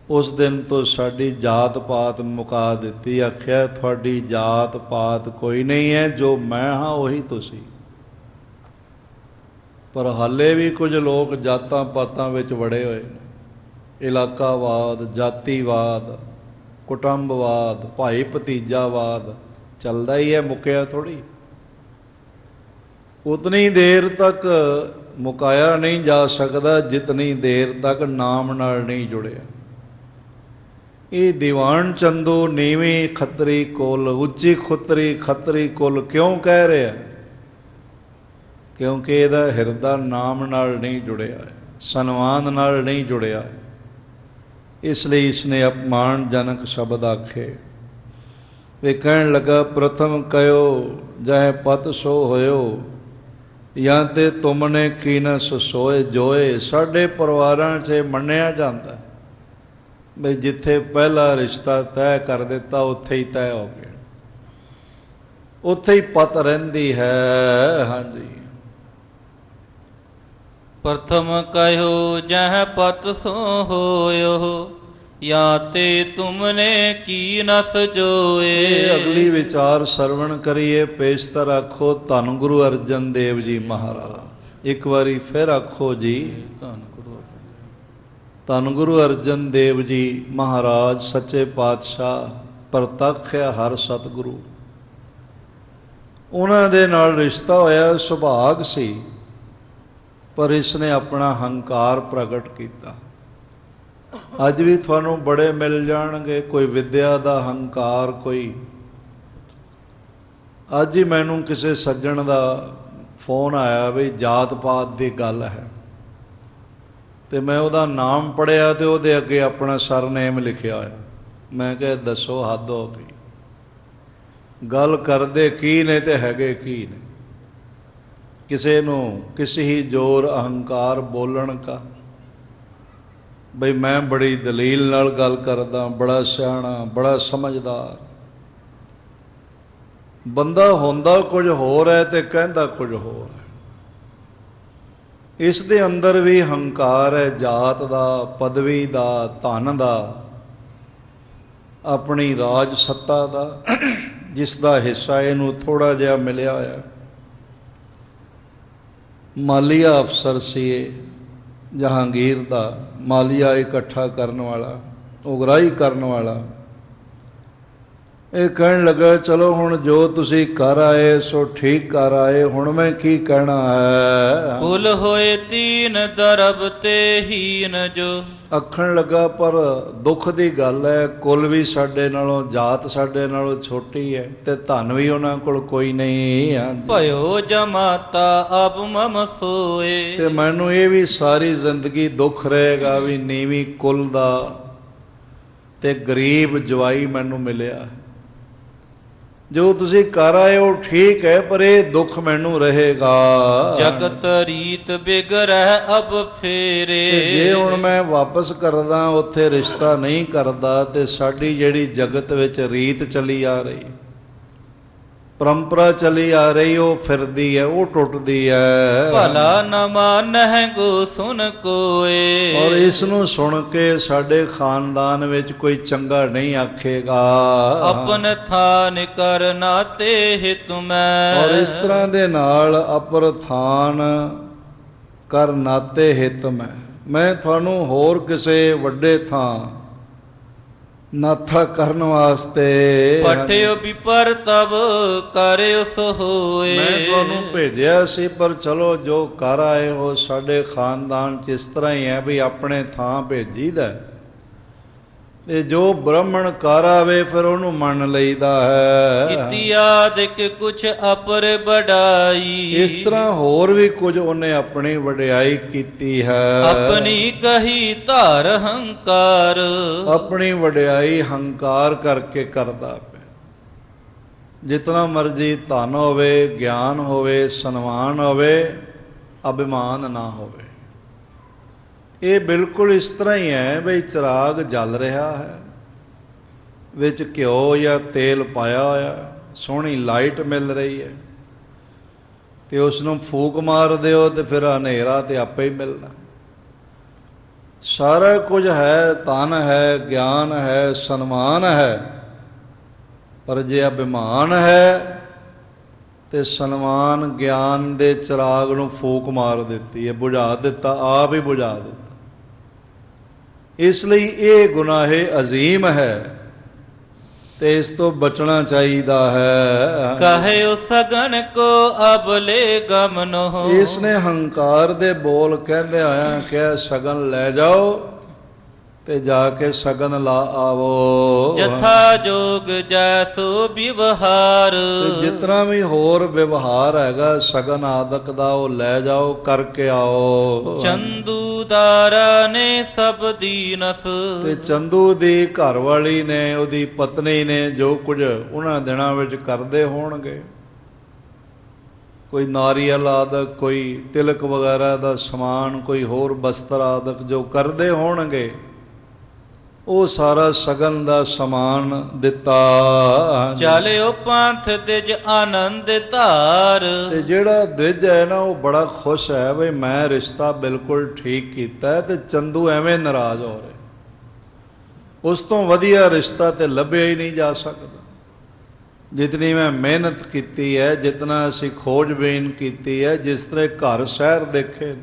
ਉਸ ਦਿਨ ਤੋਂ ਸਾਡੀ ਜਾਤ ਪਾਤ ਮੁਕਾ ਦਿੱਤੀ। ਆਖਿਆ ਤੁਹਾਡੀ ਜਾਤ ਪਾਤ ਕੋਈ ਨਹੀਂ ਹੈ, ਜੋ ਮੈਂ ਹਾਂ ਉਹੀ ਤੁਸੀਂ। ਪਰ ਹਾਲੇ ਵੀ ਕੁਝ ਲੋਕ ਜਾਤਾਂ ਪਾਤਾਂ ਵਿੱਚ ਵੜੇ ਹੋਏ ਨੇ। ਇਲਾਕਾਵਾਦ, ਜਾਤੀਵਾਦ, ਕੁਟੰਬਵਾਦ, ਭਾਈ ਭਤੀਜਾਵਾਦ ਚੱਲਦਾ ਹੀ ਹੈ, ਮੁੱਕਿਆ ਥੋੜ੍ਹੀ। ਉਤਨੀ ਦੇਰ ਤੱਕ ਮੁਕਾਇਆ ਨਹੀਂ ਜਾ ਸਕਦਾ ਜਿਤਨੀ ਦੇਰ ਤੱਕ ਨਾਮ ਨਾਲ ਨਹੀਂ ਜੁੜਿਆ। ਇਹ ਦੀਵਾਨ ਚੰਦੂ ਨੀਵੀਂ ਖੱਤਰੀ ਕੁਲ, ਉੱਚੀ ਖੁੱਤਰੀ ਖੱਤਰੀ ਕੁਲ ਕਿਉਂ ਕਹਿ ਰਿਹਾ? ਕਿਉਂਕਿ ਇਹਦਾ ਹਿਰਦਾ ਨਾਮ ਨਾਲ ਨਹੀਂ ਜੁੜਿਆ ਹੈ, ਸਨਮਾਨ ਨਾਲ ਨਹੀਂ ਜੁੜਿਆ ਹੈ। ਇਸ ਲਈ ਇਸਨੇ ਅਪਮਾਨਜਨਕ ਸ਼ਬਦ ਆਖੇ। ਵੇ ਕਹਿਣ ਲੱਗਾ, ਪ੍ਰਥਮ ਕਹਿਓ ਜਹ ਪਤ ਸੋ ਹੋਇਓ, ਜਾਂ ਤੇ ਤੁਮਨੇ ਕੀਨਸ ਸੋਏ ਜੋਏ। ਸਾਡੇ ਪਰਿਵਾਰਾਂ 'ਚ ਮੰਨਿਆ ਜਾਂਦਾ ਬਈ ਜਿੱਥੇ ਪਹਿਲਾ ਰਿਸ਼ਤਾ ਤੈਅ ਕਰ ਦਿੱਤਾ, ਉੱਥੇ ਹੀ ਤੈਅ ਹੋ ਗਿਆ, ਉੱਥੇ ਹੀ ਪਤ ਰਹਿੰਦੀ ਹੈ। ਹਾਂਜੀ, ਪ੍ਰਥਮ ਕਹਿਓ ਜਹ ਪਤ ਸੋ ਹੋਇਓ, ਜਾਂ ਤੇ ਤੁਮਨੇ ਕੀਨਸ ਜੋਏ। ਅਗਲੀ ਵਿਚਾਰ ਸਰਵਣ ਕਰੀਏ। ਪੇਸ਼ਤਰ ਆਖੋ ਧੰਨ ਗੁਰੂ ਅਰਜਨ ਦੇਵ ਜੀ ਮਹਾਰਾਜ। ਇੱਕ ਵਾਰੀ ਫਿਰ ਆਖੋ ਜੀ, ਧੰਨ ਗੁਰੂ ਅਰਜਨ ਦੇਵ ਜੀ ਮਹਾਰਾਜ ਸੱਚੇ ਪਾਤਸ਼ਾਹ, ਪ੍ਰਤੱਖ ਹੈ ਹਰ ਸਤਿਗੁਰੂ। ਉਹਨਾਂ ਦੇ ਨਾਲ ਰਿਸ਼ਤਾ ਹੋਇਆ, ਸੁਭਾਗ ਸੀ, ਪਰ ਇਸਨੇ ਆਪਣਾ ਹੰਕਾਰ ਪ੍ਰਗਟ ਕੀਤਾ। ਅੱਜ ਵੀ ਤੁਹਾਨੂੰ ਬੜੇ ਮਿਲ ਜਾਣਗੇ, ਕੋਈ ਵਿਦਿਆ ਦਾ ਹੰਕਾਰ, ਕੋਈ। ਅੱਜ ਹੀ ਮੈਨੂੰ ਕਿਸੇ ਸੱਜਣ ਦਾ ਫੋਨ ਆਇਆ ਵੀ ਜਾਤ ਪਾਤ ਦੀ ਗੱਲ ਹੈ, ਤੇ ਮੈਂ ਉਹਦਾ ਨਾਮ ਪੜ੍ਹਿਆ ਤੇ ਉਹਦੇ ਅੱਗੇ ਆਪਣਾ ਸਰਨੇਮ ਲਿਖਿਆ ਹੋਇਆ। ਮੈਂ ਕਿਹਾ ਦੱਸੋ, ਹੱਦ ਹੋ ਗਈ। ਗੱਲ ਕਰਦੇ ਕੀ ਨੇ ਤੇ ਹੈਗੇ ਕੀ ਨੇ? ਕਿਸੇ ਨੂੰ ਕਿਸੇ ਹੀ ਜ਼ੋਰ ਅਹੰਕਾਰ ਬੋਲਣ ਕਾ, ਬਈ ਮੈਂ ਬੜੀ ਦਲੀਲ ਨਾਲ ਗੱਲ ਕਰਦਾ, ਬੜਾ ਸਿਆਣਾ, ਬੜਾ ਸਮਝਦਾਰ। ਬੰਦਾ ਹੁੰਦਾ ਕੁਝ ਹੋਰ ਹੈ ਤੇ ਕਹਿੰਦਾ ਕੁਝ ਹੋਰ ਹੈ। ਇਸ ਦੇ ਅੰਦਰ ਵੀ ਹੰਕਾਰ ਹੈ, ਜਾਤ ਦਾ, ਪਦਵੀ ਦਾ, ਧਨ ਦਾ, ਆਪਣੀ ਰਾਜ ਸੱਤਾ ਦਾ, ਜਿਸ ਦਾ ਹਿੱਸਾ ਇਹਨੂੰ ਥੋੜ੍ਹਾ ਜਿਹਾ ਮਿਲਿਆ ਹੋਇਆ। ਮਾਲੀਆ ਅਫਸਰ ਸੀ ਇਹ, ਜਹਾਂਗੀਰ ਦਾ ਮਾਲੀਆ ਇਕੱਠਾ ਕਰਨ ਵਾਲਾ, ਉਗਰਾਹੀ ਕਰਨ ਵਾਲਾ। ਇਹ ਕਹਿਣ ਲੱਗਾ ਚਲੋ ਹੁਣ ਜੋ ਤੁਸੀਂ ਕਰ ਆਏ ਸੋ ਠੀਕ ਕਰ ਆਏ, ਹੁਣ ਮੈਂ ਕੀ ਕਹਿਣਾ ਹੈ। ਕੁਲ ਹੋਏ ਤੀਨ ਦਰਬ ਤੇ ਹੀਨ ਜੋ। ਆਖਣ ਲੱਗਾ ਪਰ ਦੁੱਖ ਦੀ ਗੱਲ ਹੈ, ਕੁਲ ਵੀ ਸਾਡੇ ਨਾਲੋਂ, ਜਾਤ ਸਾਡੇ ਨਾਲੋਂ ਛੋਟੀ ਹੈ ਤੇ ਧਨ ਵੀ ਉਹਨਾਂ ਕੋਲ ਕੋਈ ਨਹੀਂ ਹੈ। ਭਇਓ ਜਮਾਤਾ ਅਬ ਮਮ ਸੋਏ। ਤੇ ਮੈਨੂੰ ਇਹ ਵੀ ਸਾਰੀ ਜ਼ਿੰਦਗੀ ਦੁੱਖ ਰਹੇਗਾ ਵੀ ਨੀਵੀਂ ਕੁਲ ਦਾ ਤੇ ਗਰੀਬ ਜਵਾਈ ਮੈਨੂੰ ਮਿਲਿਆ। ਜੋ ਤੁਸੀਂ ਕਰ ਆਏ ਹੋ ਠੀਕ ਹੈ, ਪਰ ਇਹ ਦੁੱਖ ਮੈਨੂੰ ਰਹੇਗਾ। ਜਗਤ ਰੀਤ ਬਿਗਰਹਿ ਅਬ ਫੇਰੇ। ਜੇ ਹੁਣ ਮੈਂ ਵਾਪਸ ਕਰਦਾ ਉੱਥੇ ਰਿਸ਼ਤਾ ਨਹੀਂ ਕਰਦਾ ਤੇ ਸਾਡੀ ਜਿਹੜੀ ਜਗਤ ਵਿੱਚ ਰੀਤ ਚੱਲੀ ਆ ਰਹੀ, ਪਰੰਪਰਾ ਚੱਲੀ ਆ ਰਹੀ, ਉਹ ਫਿਰਦੀ ਹੈ, ਉਹ ਟੁੱਟਦੀ ਹੈ। ਭਲਾ ਨ ਮਾਨਹਿ ਗੋ ਸੁਨ ਕੋਏ। ਔਰ ਇਸ ਨੂੰ ਸੁਣ ਕੇ ਸਾਡੇ ਖਾਨਦਾਨ ਵਿੱਚ ਕੋਈ ਚੰਗਾ ਨਹੀਂ ਆਖੇਗਾ। ਆਪਨ ਥਾਨ ਕਰ ਨਾਤੇ ਹਿਤ ਮੈਂ। ਔਰ ਇਸ ਤਰ੍ਹਾਂ ਦੇ ਨਾਲ ਅਪਰ ਥਾਨ ਕਰ ਨਾਤੇ ਹਿਤ ਮੈਂ ਤੁਹਾਨੂੰ ਹੋਰ ਕਿਸੇ ਵੱਡੇ ਥਾਂ ਨਾਥਾ ਕਰਨ ਵਾਸਤੇ ਪਠਿਓ ਵਿਪਰ ਤਬ ਕਰਿਓ ਸੋ ਹੋਏ। ਮੈਂ ਤੁਹਾਨੂੰ ਭੇਜਿਆ ਸੀ, ਪਰ ਚਲੋ ਜੋ ਕਰ ਆਏ ਹੋ ਸਾਡੇ ਖਾਨਦਾਨ ਚ ਇਸ ਤਰ੍ਹਾਂ ਹੀ ਹੈ ਵੀ ਆਪਣੇ ਥਾਂ ਭੇਜੀਦਾ, ਤੇ ਜੋ ਬ੍ਰਾਹਮਣ ਕਰ ਆਵੇ ਫਿਰ ਉਹਨੂੰ ਮੰਨ ਲਈਦਾ ਹੈ। ਕੀਤੀ ਆਦਿਕ ਕੁਛ ਅਪਰ ਬੜਾਈ। ਇਸ ਤਰ੍ਹਾਂ ਹੋਰ ਵੀ ਕੁਝ ਉਹਨੇ ਆਪਣੀ ਵਡਿਆਈ ਕੀਤੀ ਹੈ। ਆਪਣੀ ਕਹੀ ਧਾਰ ਹੰਕਾਰ। ਆਪਣੀ ਵਡਿਆਈ ਹੰਕਾਰ ਕਰਕੇ ਕਰਦਾ ਪਿਆ। ਜਿਤਨਾ ਮਰਜ਼ੀ ਧਨ ਹੋਵੇ, ਗਿਆਨ ਹੋਵੇ, ਸਨਮਾਨ ਹੋਵੇ, ਅਭਿਮਾਨ ਨਾ ਹੋਵੇ। ਇਹ ਬਿਲਕੁਲ ਇਸ ਤਰ੍ਹਾਂ ਹੀ ਹੈ ਬਈ ਚਿਰਾਗ ਜਲ ਰਿਹਾ ਹੈ, ਵਿੱਚ ਘਿਓ ਜਾਂ ਤੇਲ ਪਾਇਆ ਹੋਇਆ, ਸੋਹਣੀ ਲਾਈਟ ਮਿਲ ਰਹੀ ਹੈ, ਤੇ ਉਸ ਨੂੰ ਫੂਕ ਮਾਰ ਦਿਓ ਤੇ ਫਿਰ ਹਨੇਰਾ ਤੇ ਆਪੇ ਹੀ ਮਿਲਣਾ। ਸਾਰਾ ਕੁਝ ਹੈ, ਧਨ ਹੈ, ਗਿਆਨ ਹੈ, ਸਨਮਾਨ ਹੈ, ਪਰ ਜੇ ਅਭਿਮਾਨ ਹੈ ਤੇ ਸਨਮਾਨ ਗਿਆਨ ਦੇ ਚਿਰਾਗ ਨੂੰ ਫੂਕ ਮਾਰ ਦਿੱਤੀ ਹੈ, ਬੁਝਾ ਦਿੱਤਾ, ਆਪ ਹੀ ਬੁਝਾ ਦਿੱਤਾ। ਇਸ ਲਈ ਇਹ ਗੁਨਾਹੇ ਅਜ਼ੀਮ ਹੈ ਤੇ ਇਸ ਤੋਂ ਬਚਣਾ ਚਾਹੀਦਾ ਹੈ। ਕਹਿਓ ਸਗਨ ਕੋ ਅਬਲੇ ਗਮਨੋ। ਇਸ ਨੇ ਹੰਕਾਰ ਦੇ ਬੋਲ ਕਹਿੰਦੇ ਆਇਆ ਕਿਹਾ ਸਗਨ ਲੈ ਜਾਓ ਤੇ ਜਾ ਕੇ ਸਗਨ ਲਾ ਆਵੋ। ਜਥਾ ਜੋਗ ਜੈਸੋ ਵਿਵਹਾਰ। ਤੇ ਜਿਤਨਾ ਵੀ ਹੋਰ ਵਿਵਹਾਰ ਹੈਗਾ ਸਗਨ ਆਦਿਕ ਦਾ ਉਹ ਲੈ ਜਾਓ, ਕਰਕੇ ਆਓ। ਚੰਦੂ ਦਾਰਾ ਨੇ ਸਭ ਦੀਨਸ। ਤੇ ਚੰਦੂ ਦੀ ਘਰ ਵਾਲੀ ਨੇ, ਉਹਦੀ ਪਤਨੀ ਨੇ ਜੋ ਕੁਝ ਉਹਨਾਂ ਦਿਨਾਂ ਵਿੱਚ ਕਰਦੇ ਹੋਣਗੇ, ਕੋਈ ਨਾਰੀਅਲ ਆਦਿਕ, ਕੋਈ ਤਿਲਕ ਵਗੈਰਾ ਦਾ ਸਮਾਨ, ਕੋਈ ਹੋਰ ਬਸਤਰ ਆਦਿਕ ਜੋ ਕਰਦੇ ਹੋਣਗੇ, ਉਹ ਸਾਰਾ ਸਗਨ ਦਾ ਸਮਾਨ ਦਿੱਤਾ। ਚਾਲਿਓ ਪੰਥ ਦਿਜ ਆਨੰਦ ਧਾਰ। ਤੇ ਜਿਹੜਾ ਦਿਜ ਹੈ ਨਾ ਉਹ ਬੜਾ ਖੁਸ਼ ਹੈ ਬਈ ਮੈਂ ਰਿਸ਼ਤਾ ਬਿਲਕੁਲ ਠੀਕ ਕੀਤਾ, ਤੇ ਚੰਦੂ ਐਵੇਂ ਨਾਰਾਜ਼ ਹੋ ਰਿਹਾ। ਉਸ ਤੋਂ ਵਧੀਆ ਰਿਸ਼ਤਾ ਤੇ ਲੱਭਿਆ ਹੀ ਨਹੀਂ ਜਾ ਸਕਦਾ। ਜਿਤਨੀ ਮੈਂ ਮਿਹਨਤ ਕੀਤੀ ਹੈ, ਜਿਤਨਾ ਅਸੀਂ ਖੋਜਬੀਨ ਕੀਤੀ ਹੈ, ਜਿਸ ਤਰ੍ਹਾਂ ਘਰ ਸ਼ਹਿਰ ਦੇਖੇ,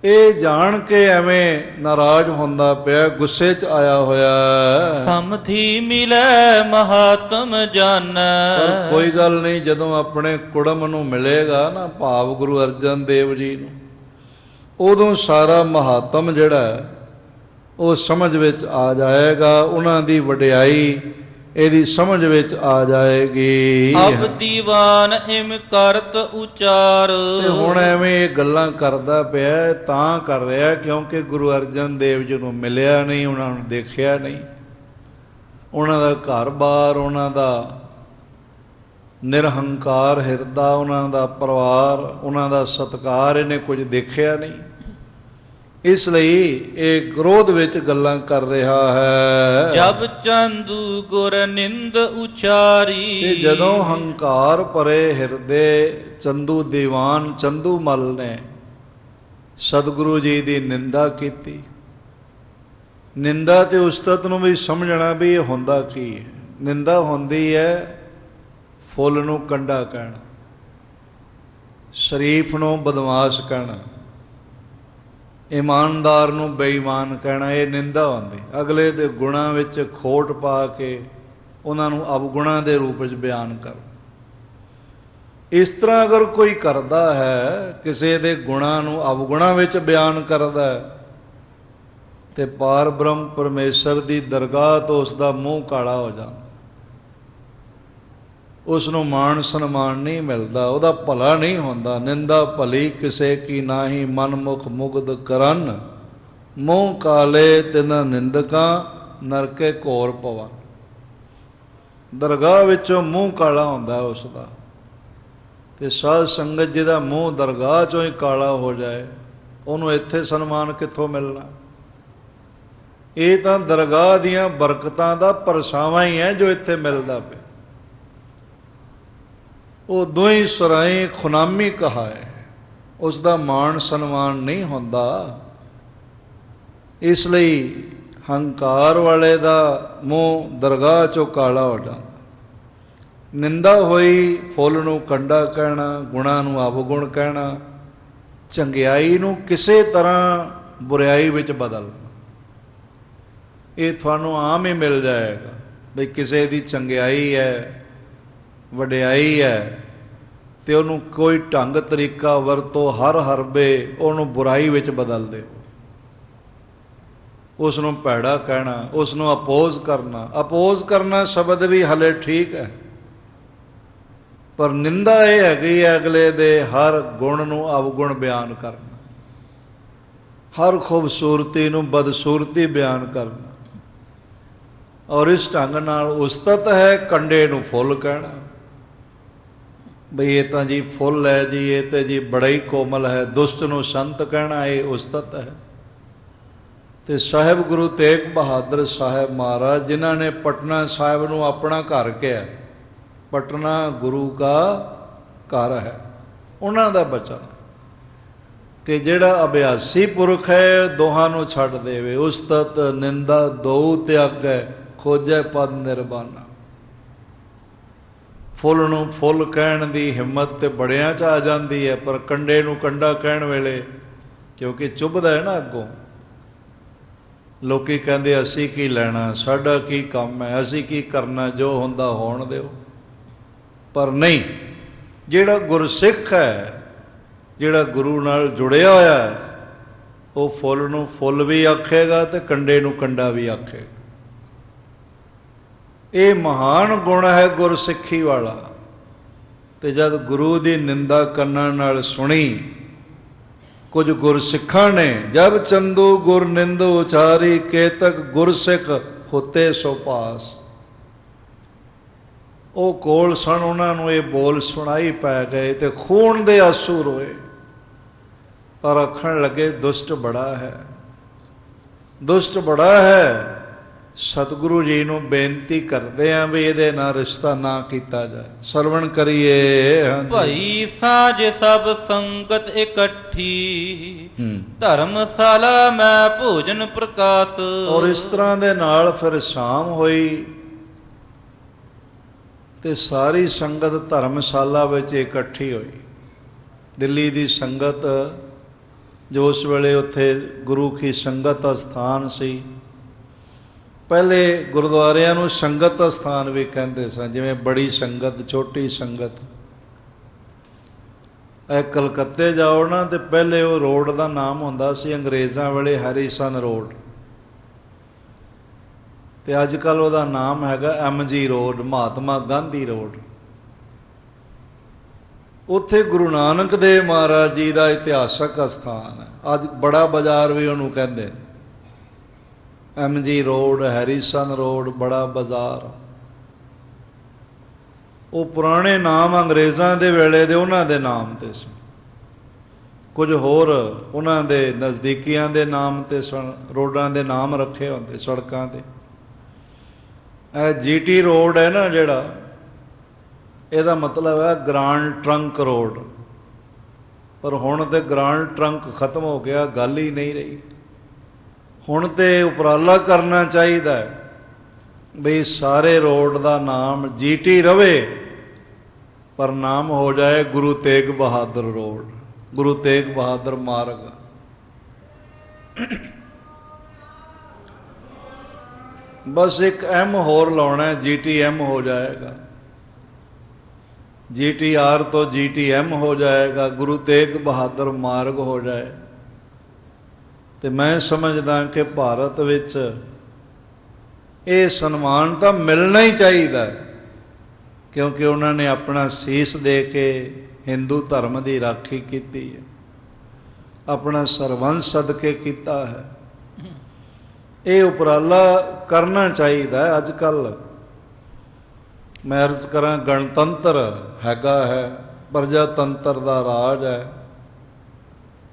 ਇਹ ਜਾਣ ਕੇ ਐਵੇਂ ਨਾਰਾਜ਼ ਹੁੰਦਾ ਪਿਆ, ਗੁੱਸੇ 'ਚ ਆਇਆ ਹੋਇਆ। ਸਮਧੀ ਮਿਲੈ ਮਹਾਤਮ ਜਾਣੈ। ਪਰ ਕੋਈ ਗੱਲ ਨਹੀਂ, ਜਦੋਂ ਆਪਣੇ ਕੁੜਮ ਨੂੰ ਮਿਲੇਗਾ ਨਾ, ਭਾਵ ਗੁਰੂ ਅਰਜਨ ਦੇਵ ਜੀ ਨੂੰ, ਉਦੋਂ ਸਾਰਾ ਮਹਾਤਮ ਜਿਹੜਾ ਉਹ ਸਮਝ ਵਿੱਚ ਆ ਜਾਏਗਾ। ਉਹਨਾਂ ਦੀ ਵਡਿਆਈ ਇਹਦੀ ਸਮਝ ਵਿੱਚ ਆ ਜਾਏਗੀ। ਅਬ ਦੀਵਾਨ ਇਮ ਕਰਤ ਉਚਾਰ। ਤੇ ਹੁਣ ਐਵੇਂ ਇਹ ਗੱਲਾਂ ਕਰਦਾ ਪਿਆ, ਤਾਂ ਕਰ ਰਿਹਾ ਕਿਉਂਕਿ ਗੁਰੂ ਅਰਜਨ ਦੇਵ ਜੀ ਨੂੰ ਮਿਲਿਆ ਨਹੀਂ, ਉਹਨਾਂ ਨੂੰ ਦੇਖਿਆ ਨਹੀਂ, ਉਹਨਾਂ ਦਾ ਘਰ-ਬਾਰ, ਉਹਨਾਂ ਦਾ ਨਿਰਹੰਕਾਰ ਹਿਰਦਾ, ਉਹਨਾਂ ਦਾ ਪਰਿਵਾਰ, ਉਹਨਾਂ ਦਾ ਸਤਿਕਾਰ ਇਹਨੇ ਕੁਝ ਦੇਖਿਆ ਨਹੀਂ। ਇਸ ਲਈ ਇਹ ਕ੍ਰੋਧ ਵਿੱਚ ਗੱਲਾਂ ਕਰ ਰਿਹਾ ਹੈ। ਜਬ ਚੰਦੂ ਗੁਰ ਨਿੰਦ ਉਚਾਰੀ। ਤੇ ਜਦੋਂ ਹੰਕਾਰ ਭਰੇ ਹਿਰਦੇ ਚੰਦੂ ਦੀਵਾਨ ਚੰਦੂ ਮਲ ਨੇ ਸਤਿਗੁਰੂ ਜੀ ਦੀ ਨਿੰਦਾ ਕੀਤੀ। ਨਿੰਦਾ ਤੇ ਉਸਤਤ ਨੂੰ ਵੀ ਸਮਝਣਾ ਵੀ ਇਹ ਹੁੰਦਾ ਕੀ ਹੈ। ਨਿੰਦਾ ਹੁੰਦੀ ਹੈ ਫੁੱਲ ਨੂੰ ਕੰਡਾ ਕਹਿਣਾ, ਸ਼ਰੀਫ ਨੂੰ ਬਦਮਾਸ਼ ਕਹਿਣਾ, ਇਮਾਨਦਾਰ ਨੂੰ ਬੇਈਮਾਨ ਕਹਿਣਾ, ਇਹ ਨਿੰਦਾ ਹੁੰਦੀ। ਅਗਲੇ ਦੇ ਗੁਣਾਂ ਵਿੱਚ ਖੋਟ ਪਾ ਕੇ ਉਹਨਾਂ ਨੂੰ ਅਵਗੁਣਾਂ ਦੇ ਰੂਪ ਵਿੱਚ ਬਿਆਨ ਕਰ। ਇਸ ਤਰ੍ਹਾਂ ਅਗਰ ਕੋਈ ਕਰਦਾ ਹੈ, ਕਿਸੇ ਦੇ ਗੁਣਾਂ ਨੂੰ ਅਵਗੁਣਾਂ ਵਿੱਚ ਬਿਆਨ ਕਰਦਾ ਹੈ, ਤੇ ਪਾਰ ਬ੍ਰਹਮ ਪਰਮੇਸ਼ਰ ਦੀ ਦਰਗਾਹ ਤੋਂ ਉਸ ਦਾ ਮੂੰਹ ਕਾਲਾ ਹੋ ਜਾਂਦਾ, ਉਸ ਨੂੰ ਮਾਣ ਸਨਮਾਨ ਨਹੀਂ ਮਿਲਦਾ, ਉਹਦਾ ਭਲਾ ਨਹੀਂ ਹੁੰਦਾ। ਨਿੰਦਾ ਭਲੀ ਕਿਸੇ ਕੀ ਨਾਹੀ, ਮਨ ਮੁਖ ਮੁਗਧ ਕਰਨ, ਮੂੰਹ ਕਾਲੇ ਤਿਨਾਂ ਨਿੰਦਕਾਂ, ਨਰਕੇ ਘੋਰ ਪਵਨ। ਦਰਗਾਹ ਵਿੱਚੋਂ ਮੂੰਹ ਕਾਲਾ ਹੁੰਦਾ ਉਸ ਦਾ, ਤੇ ਸਾਧ ਸੰਗਤ ਜਿਹਦਾ ਮੂੰਹ ਦਰਗਾਹ ਚੋਂ ਹੀ ਕਾਲਾ ਹੋ ਜਾਏ, ਉਹਨੂੰ ਇੱਥੇ ਸਨਮਾਨ ਕਿੱਥੋਂ ਮਿਲਣਾ? ਇਹ ਤਾਂ ਦਰਗਾਹ ਦੀਆਂ ਬਰਕਤਾਂ ਦਾ ਪਰਛਾਵਾਂ ਹੀ ਹੈ ਜੋ ਇੱਥੇ ਮਿਲਦਾ ਪਿਆ। ਉਹ ਦੋਹੀਂ ਸਰਾਏ ਖੁਨਾਮੀ ਕਹਾ ਹੈ, ਉਸ ਦਾ ਮਾਣ ਸਨਮਾਨ ਨਹੀਂ ਹੁੰਦਾ। ਇਸ ਲਈ ਹੰਕਾਰ ਵਾਲੇ ਦਾ ਮੂੰਹ ਦਰਗਾਹ ਚੋਂ ਕਾਲਾ ਹੋ ਜਾਂਦਾ। ਨਿੰਦਾ ਹੋਈ ਫੁੱਲ ਨੂੰ ਕੰਡਾ ਕਹਿਣਾ, ਗੁਣਾਂ ਨੂੰ ਅਵਗੁਣ ਕਹਿਣਾ, ਚੰਗਿਆਈ ਨੂੰ ਕਿਸੇ ਤਰ੍ਹਾਂ ਬੁਰਾਈ ਵਿੱਚ ਬਦਲਣਾ। ਇਹ ਤੁਹਾਨੂੰ ਆਮ ਹੀ ਮਿਲ ਜਾਏਗਾ ਬਈ ਕਿਸੇ ਦੀ ਚੰਗਿਆਈ ਹੈ, ਵਡਿਆਈ ਹੈ, ਤੇ ਉਹਨੂੰ ਕੋਈ ਢੰਗ ਤਰੀਕਾ ਵਰਤੋ, ਹਰ ਹਰਬੇ ਉਹਨੂੰ ਬੁਰਾਈ ਵਿੱਚ ਬਦਲ ਦਿਓ, ਉਸ ਨੂੰ ਭੈੜਾ ਕਹਿਣਾ, ਉਸ ਨੂੰ ਅਪੋਜ਼ ਕਰਨਾ। ਅਪੋਜ਼ ਕਰਨਾ ਸ਼ਬਦ ਵੀ ਹਲੇ ਠੀਕ ਹੈ, ਪਰ ਨਿੰਦਾ ਇਹ ਹੈਗੀ ਹੈ ਅਗਲੇ ਦੇ ਹਰ ਗੁਣ ਨੂੰ ਅਵਗੁਣ ਬਿਆਨ ਕਰਨਾ, ਹਰ ਖੂਬਸੂਰਤੀ ਨੂੰ ਬਦਸੂਰਤੀ ਬਿਆਨ ਕਰਨਾ। ਔਰ ਇਸ ਢੰਗ ਨਾਲ ਉਸਤਤ ਹੈ ਕੰਡੇ ਨੂੰ ਫੁੱਲ ਕਹਿਣਾ, ਬਈ ਇਹ ਤਾਂ ਜੀ ਫੁੱਲ ਹੈ ਜੀ, ਇਹ ਤੇ ਜੀ ਬੜਾ ਹੀ ਕੋਮਲ ਹੈ। ਦੁਸ਼ਟ ਨੂੰ ਸੰਤ ਕਹਿਣਾ, ਇਹ ਉਸਤਤ ਹੈ। ਤੇ ਸਾਹਿਬ ਗੁਰੂ ਤੇਗ ਬਹਾਦਰ ਸਾਹਿਬ ਮਹਾਰਾਜ, ਜਿਨ੍ਹਾਂ ਨੇ ਪਟਨਾ ਸਾਹਿਬ ਨੂੰ ਆਪਣਾ ਘਰ ਕਿਹਾ, ਪਟਨਾ ਗੁਰੂ ਕਾ ਘਰ ਹੈ, ਉਹਨਾਂ ਦਾ ਬਚਨ ਕਿ ਜਿਹੜਾ ਅਭਿਆਸੀ ਪੁਰਖ ਹੈ ਦੋਹਾਂ ਨੂੰ ਛੱਡ ਦੇਵੇ। ਉਸਤਤ ਨਿੰਦਾ ਦੋ ਤਿਆਗੈ, ਖੋਜੈ ਪਦ ਨਿਰਬਾਨਾ। ਫੁੱਲ ਨੂੰ ਫੁੱਲ ਕਹਿਣ ਦੀ ਹਿੰਮਤ ਤੇ ਬੜਿਆਂ 'ਚ ਆ ਜਾਂਦੀ ਹੈ, ਪਰ ਕੰਡੇ ਨੂੰ ਕੰਡਾ ਕਹਿਣ ਵੇਲੇ, ਕਿਉਂਕਿ ਚੁੱਭਦਾ ਹੈ ਨਾ ਅੱਗੋਂ, ਲੋਕੀ ਕਹਿੰਦੇ ਅਸੀਂ ਕੀ ਲੈਣਾ, ਸਾਡਾ ਕੀ ਕੰਮ ਹੈ, ਅਸੀਂ ਕੀ ਕਰਨਾ, ਜੋ ਹੁੰਦਾ ਹੋਣ ਦਿਓ। ਪਰ ਨਹੀਂ, ਜਿਹੜਾ ਗੁਰਸਿੱਖ ਹੈ, ਜਿਹੜਾ ਗੁਰੂ ਨਾਲ ਜੁੜਿਆ ਹੋਇਆ ਹੈ, ਉਹ ਫੁੱਲ ਨੂੰ ਫੁੱਲ ਵੀ ਆਖੇਗਾ ਤੇ ਕੰਡੇ ਨੂੰ ਕੰਡਾ ਵੀ ਆਖੇਗਾ। ਇਹ ਮਹਾਨ ਗੁਣ ਹੈ ਗੁਰਸਿੱਖੀ ਵਾਲਾ। ਤੇ ਜਦ ਗੁਰੂ ਦੀ ਨਿੰਦਾ ਕੰਨਾਂ ਨਾਲ ਸੁਣੀ ਕੁਝ ਗੁਰਸਿੱਖਾਂ ਨੇ, ਜਬ ਚੰਦੂ ਗੁਰ ਨਿੰਦੂ ਉਚਾਰੀ, ਕੇਤਕ ਗੁਰਸਿੱਖ ਹੋਤੇ ਸੋ ਪਾਸ। ਉਹ ਕੋਲ ਸਨ, ਉਹਨਾਂ ਨੂੰ ਇਹ ਬੋਲ ਸੁਣਾਈ ਪੈ ਗਏ ਤੇ ਖੂਨ ਦੇ ਆਂਸੂ ਰੋਏ, ਪਰ ਆਖਣ ਲੱਗੇ ਦੁਸ਼ਟ ਬੜਾ ਹੈ, ਦੁਸ਼ਟ ਬੜਾ ਹੈ। ਸਤਿਗੁਰੂ ਜੀ ਨੂੰ ਬੇਨਤੀ ਕਰਦੇ ਆਂ ਵੀ ਇਹਦੇ ਨਾਲ ਰਿਸ਼ਤਾ ਨਾ ਕੀਤਾ ਜਾਏ। ਸਰਵਣ ਕਰੀਏ। ਭਈ ਸਾਜ ਸਭ ਸੰਗਤ ਇਕੱਠੀ, ਧਰਮਸ਼ਾਲਾ ਮੈਂ ਭੋਜਨ ਪ੍ਰਕਾਸ਼। ਔਰ ਇਸ ਤਰ੍ਹਾਂ ਦੇ ਨਾਲ ਫਿਰ ਸ਼ਾਮ ਹੋਈ ਤੇ ਸਾਰੀ ਸੰਗਤ ਧਰਮਸ਼ਾਲਾ ਵਿੱਚ ਇਕੱਠੀ ਹੋਈ। ਦਿੱਲੀ ਦੀ ਸੰਗਤ ਜੋ ਉਸ ਵੇਲੇ ਉੱਥੇ ਗੁਰੂ ਕੀ ਸੰਗਤ ਅਸਥਾਨ ਸੀ। ਪਹਿਲੇ ਗੁਰਦੁਆਰਿਆਂ ਨੂੰ ਸੰਗਤ ਅਸਥਾਨ ਵੀ ਕਹਿੰਦੇ ਸਨ, ਜਿਵੇਂ ਬੜੀ ਸੰਗਤ, ਛੋਟੀ ਸੰਗਤ। ਇਹ ਕਲਕੱਤੇ ਜਾਓ ਨਾ ਤੇ ਪਹਿਲੇ ਉਹ ਰੋਡ ਦਾ ਨਾਮ ਹੁੰਦਾ ਸੀ ਅੰਗਰੇਜ਼ਾਂ ਵੇਲੇ ਹੈਰੀਸਨ ਰੋਡ, ਤੇ ਅੱਜ ਕੱਲ੍ਹ ਉਹਦਾ ਨਾਮ ਹੈਗਾ MG road, Mahatma Gandhi road. ਉੱਥੇ ਗੁਰੂ ਨਾਨਕ ਦੇਵ ਮਹਾਰਾਜ ਜੀ ਦਾ ਇਤਿਹਾਸਕ ਅਸਥਾਨ ਹੈ। ਅੱਜ ਬੜਾ ਬਾਜ਼ਾਰ ਵੀ ਉਹਨੂੰ ਕਹਿੰਦੇ, MG ਰੋਡ, ਹੈਰੀਸਨ ਰੋਡ, ਬੜਾ ਬਾਜ਼ਾਰ। ਉਹ ਪੁਰਾਣੇ ਨਾਮ ਅੰਗਰੇਜ਼ਾਂ ਦੇ ਵੇਲੇ ਦੇ ਉਹਨਾਂ ਦੇ ਨਾਮ ਤੇ ਸਨ, ਕੁਝ ਹੋਰ ਉਹਨਾਂ ਦੇ ਨਜ਼ਦੀਕੀਆਂ ਦੇ ਨਾਮ ਤੇ ਸਨ, ਰੋਡਾਂ ਦੇ ਨਾਮ ਰੱਖੇ ਹੁੰਦੇ ਸੜਕਾਂ ਦੇ। ਇਹ GT ਰੋਡ ਹੈ ਨਾ ਜਿਹੜਾ, ਇਹਦਾ ਮਤਲਬ ਹੈ ਗ੍ਰਾਂਡ ਟਰੰਕ ਰੋਡ। ਪਰ ਹੁਣ ਤੇ ਗ੍ਰਾਂਡ ਟਰੰਕ ਖਤਮ ਹੋ ਗਿਆ, ਗੱਲ ਹੀ ਨਹੀਂ ਰਹੀ। ਹੁਣ ਤੇ ਉਪਰਾਲਾ ਕਰਨਾ ਚਾਹੀਦਾ ਹੈ ਬਈ ਸਾਰੇ ਰੋਡ ਦਾ ਨਾਮ GT ਰਵੇ, ਪਰ ਨਾਮ ਹੋ ਜਾਏ ਗੁਰੂ ਤੇਗ ਬਹਾਦਰ ਰੋਡ, ਗੁਰੂ ਤੇਗ ਬਹਾਦਰ ਮਾਰਗ। ਬਸ ਇੱਕ ਐਮ ਹੋਰ ਲਾਉਣਾ, GTM ਹੋ ਜਾਏਗਾ, GTR ਤੋਂ GTM ਹੋ ਜਾਏਗਾ, ਗੁਰੂ ਤੇਗ ਬਹਾਦਰ ਮਾਰਗ ਹੋ ਜਾਏ। ਤੇ ਮੈਂ ਸਮਝਦਾ ਕਿ ਭਾਰਤ ਵਿੱਚ ਇਹ ਸਨਮਾਨ ਤਾਂ ਮਿਲਣਾ ਹੀ ਚਾਹੀਦਾ, ਕਿਉਂਕਿ ਉਹਨਾਂ ਨੇ ਆਪਣਾ ਸੀਸ ਦੇ ਕੇ ਹਿੰਦੂ ਧਰਮ ਦੀ ਰਾਖੀ ਕੀਤੀ ਹੈ, ਆਪਣਾ ਸਰਬੰਸ ਸਦਕੇ ਕੀਤਾ ਹੈ। ਇਹ ਉਪਰਾਲਾ ਕਰਨਾ ਚਾਹੀਦਾ ਹੈ। ਅੱਜ ਕੱਲ੍ਹ ਮੈਂ ਅਰਜ਼ ਕਰਾਂ, ਗਣਤੰਤਰ ਹੈਗਾ ਹੈ, ਪ੍ਰਜਾਤੰਤਰ ਦਾ ਰਾਜ ਹੈ।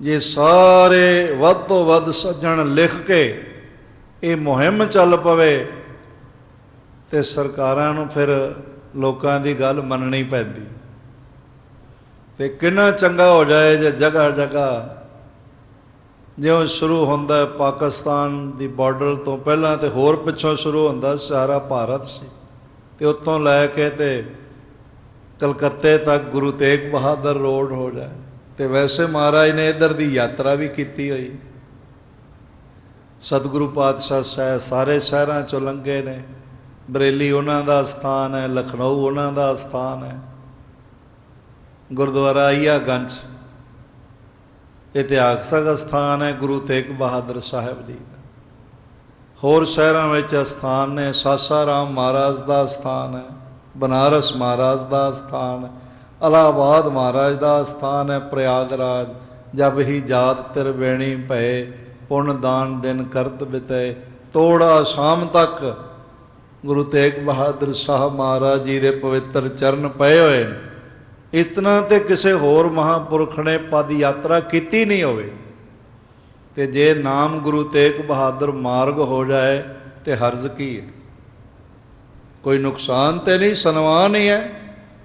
ਜੇ ਸਾਰੇ ਵੱਧ ਤੋਂ ਵੱਧ ਸੱਜਣ ਲਿਖ ਕੇ ਇਹ ਮੁਹਿੰਮ ਚੱਲ ਪਵੇ ਤੇ ਸਰਕਾਰਾਂ ਨੂੰ ਫਿਰ ਲੋਕਾਂ ਦੀ ਗੱਲ ਮੰਨਣੀ ਪੈਂਦੀ। ਤੇ ਕਿੰਨਾ ਚੰਗਾ ਹੋ ਜਾਏ ਜੇ ਜਗ੍ਹਾ ਜਗ੍ਹਾ, ਜਿਉਂ ਸ਼ੁਰੂ ਹੁੰਦਾ ਪਾਕਿਸਤਾਨ ਦੀ ਬਾਰਡਰ ਤੋਂ ਪਹਿਲਾਂ, ਤੇ ਹੋਰ ਪਿੱਛੋਂ ਸ਼ੁਰੂ ਹੁੰਦਾ ਸਾਰਾ ਭਾਰਤ ਸੀ, ਤੇ ਉੱਥੋਂ ਲੈ ਕੇ ਤੇ ਕਲਕੱਤੇ ਤੱਕ ਗੁਰੂ ਤੇਗ ਬਹਾਦਰ ਰੋਡ ਹੋ ਜਾਏ। ਤੇ ਵੈਸੇ ਮਹਾਰਾਜ ਨੇ ਇੱਧਰ ਦੀ ਯਾਤਰਾ ਵੀ ਕੀਤੀ ਹੋਈ, ਸਤਿਗੁਰੂ ਪਾਤਸ਼ਾਹ ਸਾਹਿਬ ਸਾਰੇ ਸ਼ਹਿਰਾਂ 'ਚੋਂ ਲੰਘੇ ਨੇ। ਬਰੇਲੀ ਉਹਨਾਂ ਦਾ ਸਥਾਨ ਹੈ, ਲਖਨਊ ਉਹਨਾਂ ਦਾ ਸਥਾਨ ਹੈ, ਗੁਰਦੁਆਰਾ ਅਈਆਗੰਜ ਇਤਿਹਾਸਕ ਸਥਾਨ ਹੈ ਗੁਰੂ ਤੇਗ ਬਹਾਦਰ ਸਾਹਿਬ ਜੀ ਦਾ। ਹੋਰ ਸ਼ਹਿਰਾਂ ਵਿੱਚ ਸਥਾਨ ਨੇ, ਸਾਸਾਰਾਮ ਮਹਾਰਾਜ ਦਾ ਸਥਾਨ ਹੈ, ਬਨਾਰਸ ਮਹਾਰਾਜ ਦਾ ਸਥਾਨ ਹੈ, ਇਲਾਹਾਬਾਦ ਮਹਾਰਾਜ ਦਾ ਸਥਾਨ ਹੈ, ਪ੍ਰਯਾਗਰਾਜ। ਜਬ ਹੀ ਜਾਤ ਤਿਰਵੇਣੀ ਭਏ, ਪੁੰਨ ਦਾਨ ਦਿਨ ਕਰਤ ਬਿਤੈ। ਤੋੜਾ ਸ਼ਾਮ ਤੱਕ ਗੁਰੂ ਤੇਗ ਬਹਾਦਰ ਸਾਹਿਬ ਮਹਾਰਾਜ ਜੀ ਦੇ ਪਵਿੱਤਰ ਚਰਨ ਪਏ ਹੋਏ ਨੇ। ਇਤਨਾ ਤੇ ਕਿਸੇ ਹੋਰ ਮਹਾਂਪੁਰਖ ਨੇ ਪਦ ਯਾਤਰਾ ਕੀਤੀ ਨਹੀਂ ਹੋਵੇ। ਤੇ ਜੇ ਨਾਮ ਗੁਰੂ ਤੇਗ ਬਹਾਦਰ ਮਾਰਗ ਹੋ ਜਾਏ ਤੇ ਹਰਜ਼ ਕੀ ਹੈ? ਕੋਈ ਨੁਕਸਾਨ ਤੇ ਨਹੀਂ, ਸਨਮਾਨ ਹੀ ਹੈ।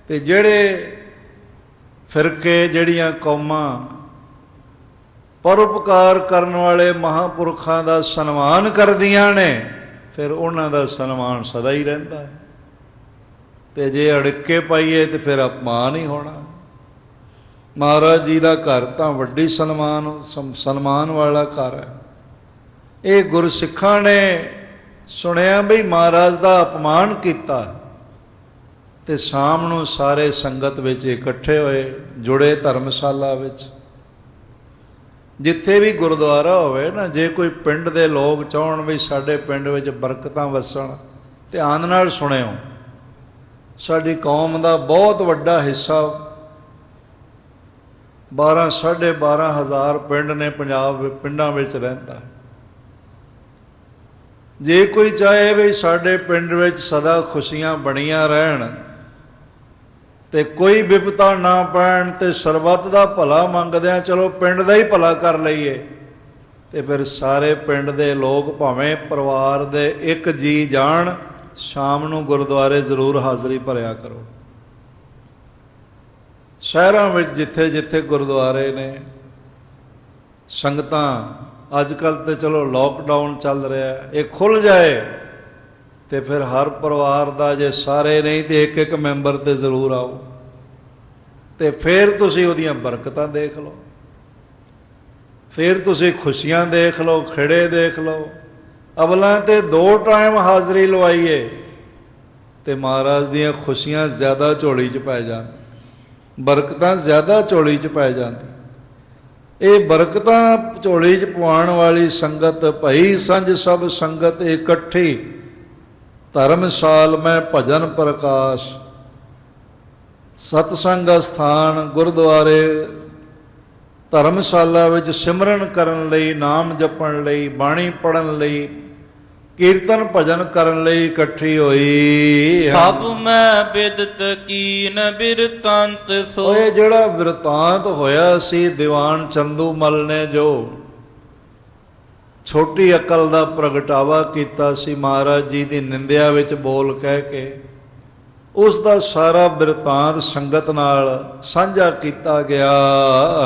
ਤੇ ਜਿਹੜੇ ਫਿਰਕੇ, ਜਿਹੜੀਆਂ ਕੌਮਾਂ ਪਰਉਪਕਾਰ ਕਰਨ ਵਾਲੇ ਮਹਾਂਪੁਰਖਾਂ ਦਾ ਸਨਮਾਨ ਕਰਦੀਆਂ ਨੇ, ਫਿਰ ਉਹਨਾਂ ਦਾ ਸਨਮਾਨ ਸਦਾ ਹੀ ਰਹਿੰਦਾ ਹੈ। ਤੇ ਜੇ ਅੜਕੇ ਪਾਈਏ ਤੇ ਫਿਰ ਅਪਮਾਨ ਹੀ ਹੋਣਾ। ਮਹਾਰਾਜ ਜੀ ਦਾ ਘਰ ਤਾਂ ਵੱਡੀ ਸਨਮਾਨ ਵਾਲਾ ਘਰ ਹੈ। ਇਹ ਗੁਰਸਿੱਖਾਂ ਨੇ ਸੁਣਿਆ ਬਈ ਮਹਾਰਾਜ ਦਾ ਅਪਮਾਨ ਕੀਤਾ, ਤੇ ਸ਼ਾਮ ਨੂੰ ਸਾਰੇ ਸੰਗਤ ਵਿੱਚ ਇਕੱਠੇ ਹੋਏ, ਜੁੜੇ ਧਰਮਸ਼ਾਲਾ ਵਿੱਚ। ਜਿੱਥੇ ਵੀ ਗੁਰਦੁਆਰਾ ਹੋਵੇ ਨਾ, ਜੇ ਕੋਈ ਪਿੰਡ ਦੇ ਲੋਕ ਚਾਹਣ ਵੀ ਸਾਡੇ ਪਿੰਡ ਵਿੱਚ ਬਰਕਤਾਂ ਵਸਣ, ਧਿਆਨ ਨਾਲ ਸੁਣਿਓ। ਸਾਡੀ ਕੌਮ ਦਾ ਬਹੁਤ ਵੱਡਾ ਹਿੱਸਾ 12,500 ਪਿੰਡ ਨੇ, ਪੰਜਾਬ ਪਿੰਡਾਂ ਵਿੱਚ ਰਹਿੰਦਾ। ਜੇ ਕੋਈ ਚਾਹੇ ਵੀ ਸਾਡੇ ਪਿੰਡ ਵਿੱਚ ਸਦਾ ਖੁਸ਼ੀਆਂ ਬਣੀਆਂ ਰਹਿਣ ਤੇ ਕੋਈ ਵਿਪਤਾ ਨਾ ਪੈਣ, ਤੇ ਸਰਬੱਤ ਦਾ ਭਲਾ ਮੰਗਦਿਆਂ ਚਲੋ ਪਿੰਡ ਦਾ ਹੀ ਭਲਾ ਕਰ ਲਈਏ, ਤੇ ਫਿਰ ਸਾਰੇ ਪਿੰਡ ਦੇ ਲੋਕ ਭਾਵੇਂ ਪਰਿਵਾਰ ਦੇ ਇੱਕ ਜੀ ਜਾਣ, ਸ਼ਾਮ ਨੂੰ ਗੁਰਦੁਆਰੇ ਜ਼ਰੂਰ ਹਾਜ਼ਰੀ ਭਰਿਆ ਕਰੋ। ਸ਼ਹਿਰਾਂ ਵਿੱਚ ਜਿੱਥੇ ਜਿੱਥੇ ਗੁਰਦੁਆਰੇ ਨੇ, ਸੰਗਤਾਂ ਅੱਜ ਕੱਲ੍ਹ ਤੇ ਚਲੋ ਲੋਕਡਾਊਨ ਚੱਲ ਰਿਹਾ, ਇਹ ਖੁੱਲ੍ਹ ਜਾਏ ਤੇ ਫਿਰ ਹਰ ਪਰਿਵਾਰ ਦਾ, ਜੇ ਸਾਰੇ ਨਹੀਂ ਤੇ ਇੱਕ ਇੱਕ ਮੈਂਬਰ ਤੇ ਜ਼ਰੂਰ ਆਓ, ਤੇ ਫਿਰ ਤੁਸੀਂ ਉਹਦੀਆਂ ਬਰਕਤਾਂ ਦੇਖ ਲਓ, ਫਿਰ ਤੁਸੀਂ ਖੁਸ਼ੀਆਂ ਦੇਖ ਲਓ, ਖਿੜੇ ਦੇਖ ਲਓ। ਅਵਲਾਂ ਤੇ 2 ਟਾਈਮ ਹਾਜ਼ਰੀ ਲਵਾਈਏ ਤੇ ਮਹਾਰਾਜ ਦੀਆਂ ਖੁਸ਼ੀਆਂ ਜ਼ਿਆਦਾ ਝੋਲੀ 'ਚ ਪੈ ਜਾਂਦੀਆਂ, ਬਰਕਤਾਂ ਜ਼ਿਆਦਾ ਝੋਲੀ 'ਚ ਪੈ ਜਾਂਦੀਆਂ। ਇਹ ਬਰਕਤਾਂ ਝੋਲੀ 'ਚ ਪਵਾਉਣ ਵਾਲੀ ਸੰਗਤ, ਭਈ ਸੰਜ ਸਭ ਸੰਗਤ ਇਕੱਠੀ, ਧਰਮਸਾਲ ਮੈਂ ਭਜਨ ਪ੍ਰਕਾਸ਼। ਸਤਸੰਗ ਅਸਥਾਨ, ਗੁਰਦੁਆਰੇ, ਧਰਮਸ਼ਾਲਾ ਵਿੱਚ ਸਿਮਰਨ ਕਰਨ ਲਈ, ਨਾਮ ਜਪਣ ਲਈ, ਬਾਣੀ ਪੜ੍ਹਨ ਲਈ, ਕੀਰਤਨ ਭਜਨ ਕਰਨ ਲਈ ਇਕੱਠੀ ਹੋਈ। ਸਭ ਮੈਂ ਬਿਦਤ ਕੀਨ ਬਿਰਤਾਂਤ ਸੋ। ਇਹ ਜਿਹੜਾ ਬਿਰਤਾਂਤ ਹੋਇਆ ਸੀ ਦੀਵਾਨ ਚੰਦੂਮਲ ਨੇ, ਜੋ ਛੋਟੀ ਅਕਲ ਦਾ ਪ੍ਰਗਟਾਵਾ ਕੀਤਾ ਸੀ ਮਹਾਰਾਜ ਜੀ ਦੀ ਨਿੰਦਿਆ ਵਿੱਚ ਬੋਲ ਕਹਿ ਕੇ, ਉਸ ਦਾ ਸਾਰਾ ਬਿਰਤਾਂਤ ਸੰਗਤ ਨਾਲ ਸਾਂਝਾ ਕੀਤਾ ਗਿਆ।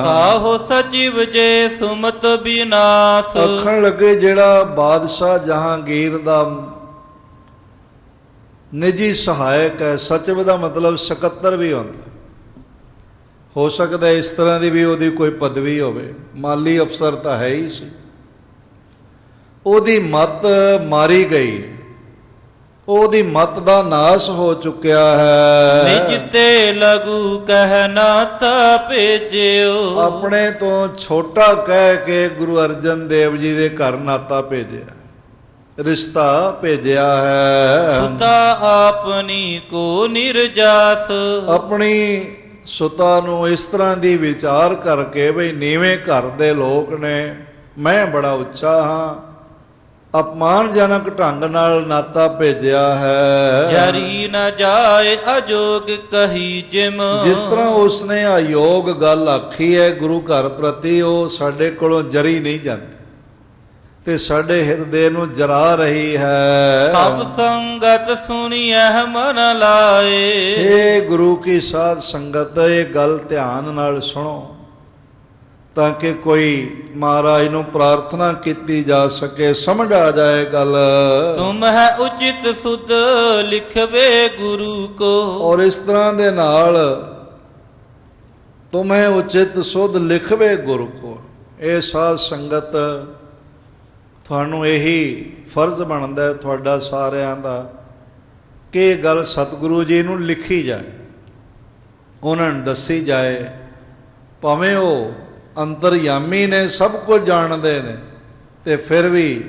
ਸਾਹੋ ਸਚਿਵ ਜੇ ਸੁਮਤ ਬਿਨਾਸ। ਆਖਣ ਲੱਗੇ ਜਿਹੜਾ ਬਾਦਸ਼ਾਹ ਜਹਾਂਗੀਰ ਦਾ ਨਿੱਜੀ ਸਹਾਇਕ ਹੈ, ਸਚਿਵ ਦਾ ਮਤਲਬ ਸਕੱਤਰ ਵੀ ਹੁੰਦਾ, ਹੋ ਸਕਦਾ ਇਸ ਤਰ੍ਹਾਂ ਦੀ ਵੀ ਉਹਦੀ ਕੋਈ ਪਦਵੀ ਹੋਵੇ, ਮਾਲੀ ਅਫਸਰ ਤਾਂ ਹੈ ਹੀ ਸੀ। ਉਹਦੀ ਮੱਤ ਮਾਰੀ ਗਈ, ਉਹਦੀ ਮੱਤ ਦਾ ਨਾਸ ਹੋ ਚੁੱਕਿਆ ਹੈ। ਨਿਜ ਤੇ ਲਗੂ ਕਹਿ ਨਾਤਾ ਭੇਜਿਓ, ਆਪਣੇ ਤੋਂ ਛੋਟਾ ਕਹਿ ਕੇ ਗੁਰੂ ਅਰਜਨ ਦੇਵ ਜੀ ਦੇ ਘਰ ਨਾਤਾ ਭੇਜਿਆ, ਰਿਸ਼ਤਾ ਭੇਜਿਆ ਹੈ। ਸੁਤਾ ਆਪਨੀ ਕੋ ਨਿਰਜਾਸ, ਆਪਣੀ ਸੁਤਾ ਨੂੰ ਇਸ ਤਰ੍ਹਾਂ ਦੀ ਵਿਚਾਰ ਕਰਕੇ ਬਈ ਨੀਵੇਂ ਘਰ ਦੇ ਲੋਕ ਨੇ, ਮੈਂ ਬੜਾ ਉੱਚਾ ਹਾਂ, ਅਪਮਾਨਜਨਕ ਢੰਗ ਨਾਲ ਨਾਤਾ ਭੇਜਿਆ ਹੈ। ਜਰੀ ਨ ਜਾਏ ਅਜੋਗ ਕਹੀ ਜਿਮ, ਜਿਸ ਤਰ੍ਹਾਂ ਉਸਨੇ ਅਯੋਗ ਗੱਲ ਆਖੀ ਹੈ ਗੁਰੂ ਘਰ ਪ੍ਰਤੀ, ਉਹ ਸਾਡੇ ਕੋਲੋਂ ਜਰੀ ਨਹੀਂ ਜਾਂਦੀ ਤੇ ਸਾਡੇ ਹਿਰਦੇ ਨੂੰ ਜਰਾ ਰਹੀ ਹੈ। ਸਭ ਸੰਗਤ ਸੁਣੀਐ ਮਨ ਲਾਏ, ਇਹ ਗੁਰੂ ਕੀ ਸਾਧ ਸੰਗਤ, ਇਹ ਗੱਲ ਧਿਆਨ ਨਾਲ ਸੁਣੋ ਤਾਂ ਕਿ ਕੋਈ ਮਹਾਰਾਜ ਨੂੰ ਪ੍ਰਾਰਥਨਾ ਕੀਤੀ ਜਾ ਸਕੇ, ਸਮਝ ਆ ਜਾਏ ਗੱਲ। ਤੁਮ ਹੈ ਉਚਿਤ ਸੁਧ ਲਿਖਵੇ ਗੁਰੂ ਕੋ, ਔਰ ਇਸ ਤਰ੍ਹਾਂ ਦੇ ਨਾਲ ਤੁਮੇ ਉਚਿਤ ਸੁਧ ਲਿਖਵੇ ਗੁਰੂ ਕੋ, ਇਹ ਸਾਧ ਸੰਗਤ ਤੁਹਾਨੂੰ ਇਹੀ ਫਰਜ਼ ਬਣਦਾ ਹੈ ਤੁਹਾਡਾ ਸਾਰਿਆਂ ਦਾ ਕਿ ਇਹ ਗੱਲ ਸਤਿਗੁਰੂ ਜੀ ਨੂੰ ਲਿਖੀ ਜਾਏ, ਉਹਨਾਂ ਨੂੰ ਦੱਸੀ ਜਾਏ। ਭਾਵੇਂ ਉਹ ਅੰਤਰਯਾਮੀ ਨੇ, ਸਭ ਕੁਝ ਜਾਣਦੇ ਨੇ, ਤੇ ਫਿਰ ਵੀ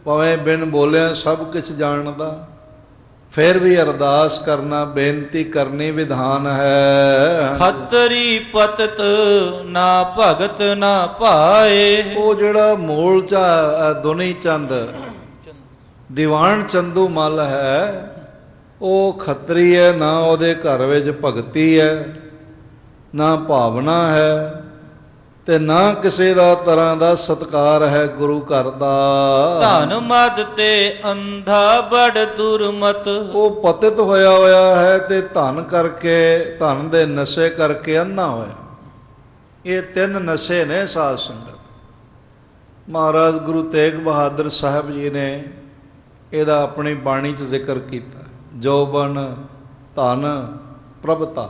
ਭਾਵੇਂ ਬਿਨ ਬੋਲਿਆ ਸਭ ਕੁਝ ਜਾਣਦਾ, ਫਿਰ ਵੀ ਅਰਦਾਸ ਕਰਨਾ, ਬੇਨਤੀ ਕਰਨੀ ਵਿਧਾਨ ਹੈ। ਖੱਤਰੀ ਪਤਤ ਨਾ ਭਗਤ ਨਾ ਭਾਏ, ਉਹ ਜਿਹੜਾ ਮੂਲ ਚ ਦੁਨੀ ਚੰਦ ਦੀਵਾਨ ਚੰਦੂ ਮੱਲ ਹੈ, ਉਹ ਖੱਤਰੀ ਹੈ, ਨਾ ਉਹਦੇ ਘਰ ਵਿੱਚ ਭਗਤੀ ਹੈ, ਨਾ ਭਾਵਨਾ ਹੈ, ਤੇ ਨਾ ਕਿਸੇ ਦਾ ਤਰ੍ਹਾਂ ਦਾ ਸਤਿਕਾਰ ਹੈ ਗੁਰੂ ਘਰ ਦਾ। ਧਨ ਮਦ ਤੇ ਅੰਧਾ ਬੜ ਦੁਰਮਤ, ਉਹ ਪਤਿਤ ਹੋਇਆ ਹੈ ਤੇ ਧਨ ਕਰਕੇ, ਧਨ ਦੇ ਨਸ਼ੇ ਕਰਕੇ ਅੰਨਾ ਹੋਇਆ। ਇਹ ਤਿੰਨ ਨਸ਼ੇ ਨੇ ਸਾਧ ਸੰਗਤ। ਮਹਾਰਾਜ ਗੁਰੂ ਤੇਗ ਬਹਾਦਰ ਸਾਹਿਬ ਜੀ ਨੇ ਇਹਦਾ ਆਪਣੀ ਬਾਣੀ 'ਚ ਜ਼ਿਕਰ ਕੀਤਾ, ਜੋਬਨ ਧਨ ਪ੍ਰਭਤਾ।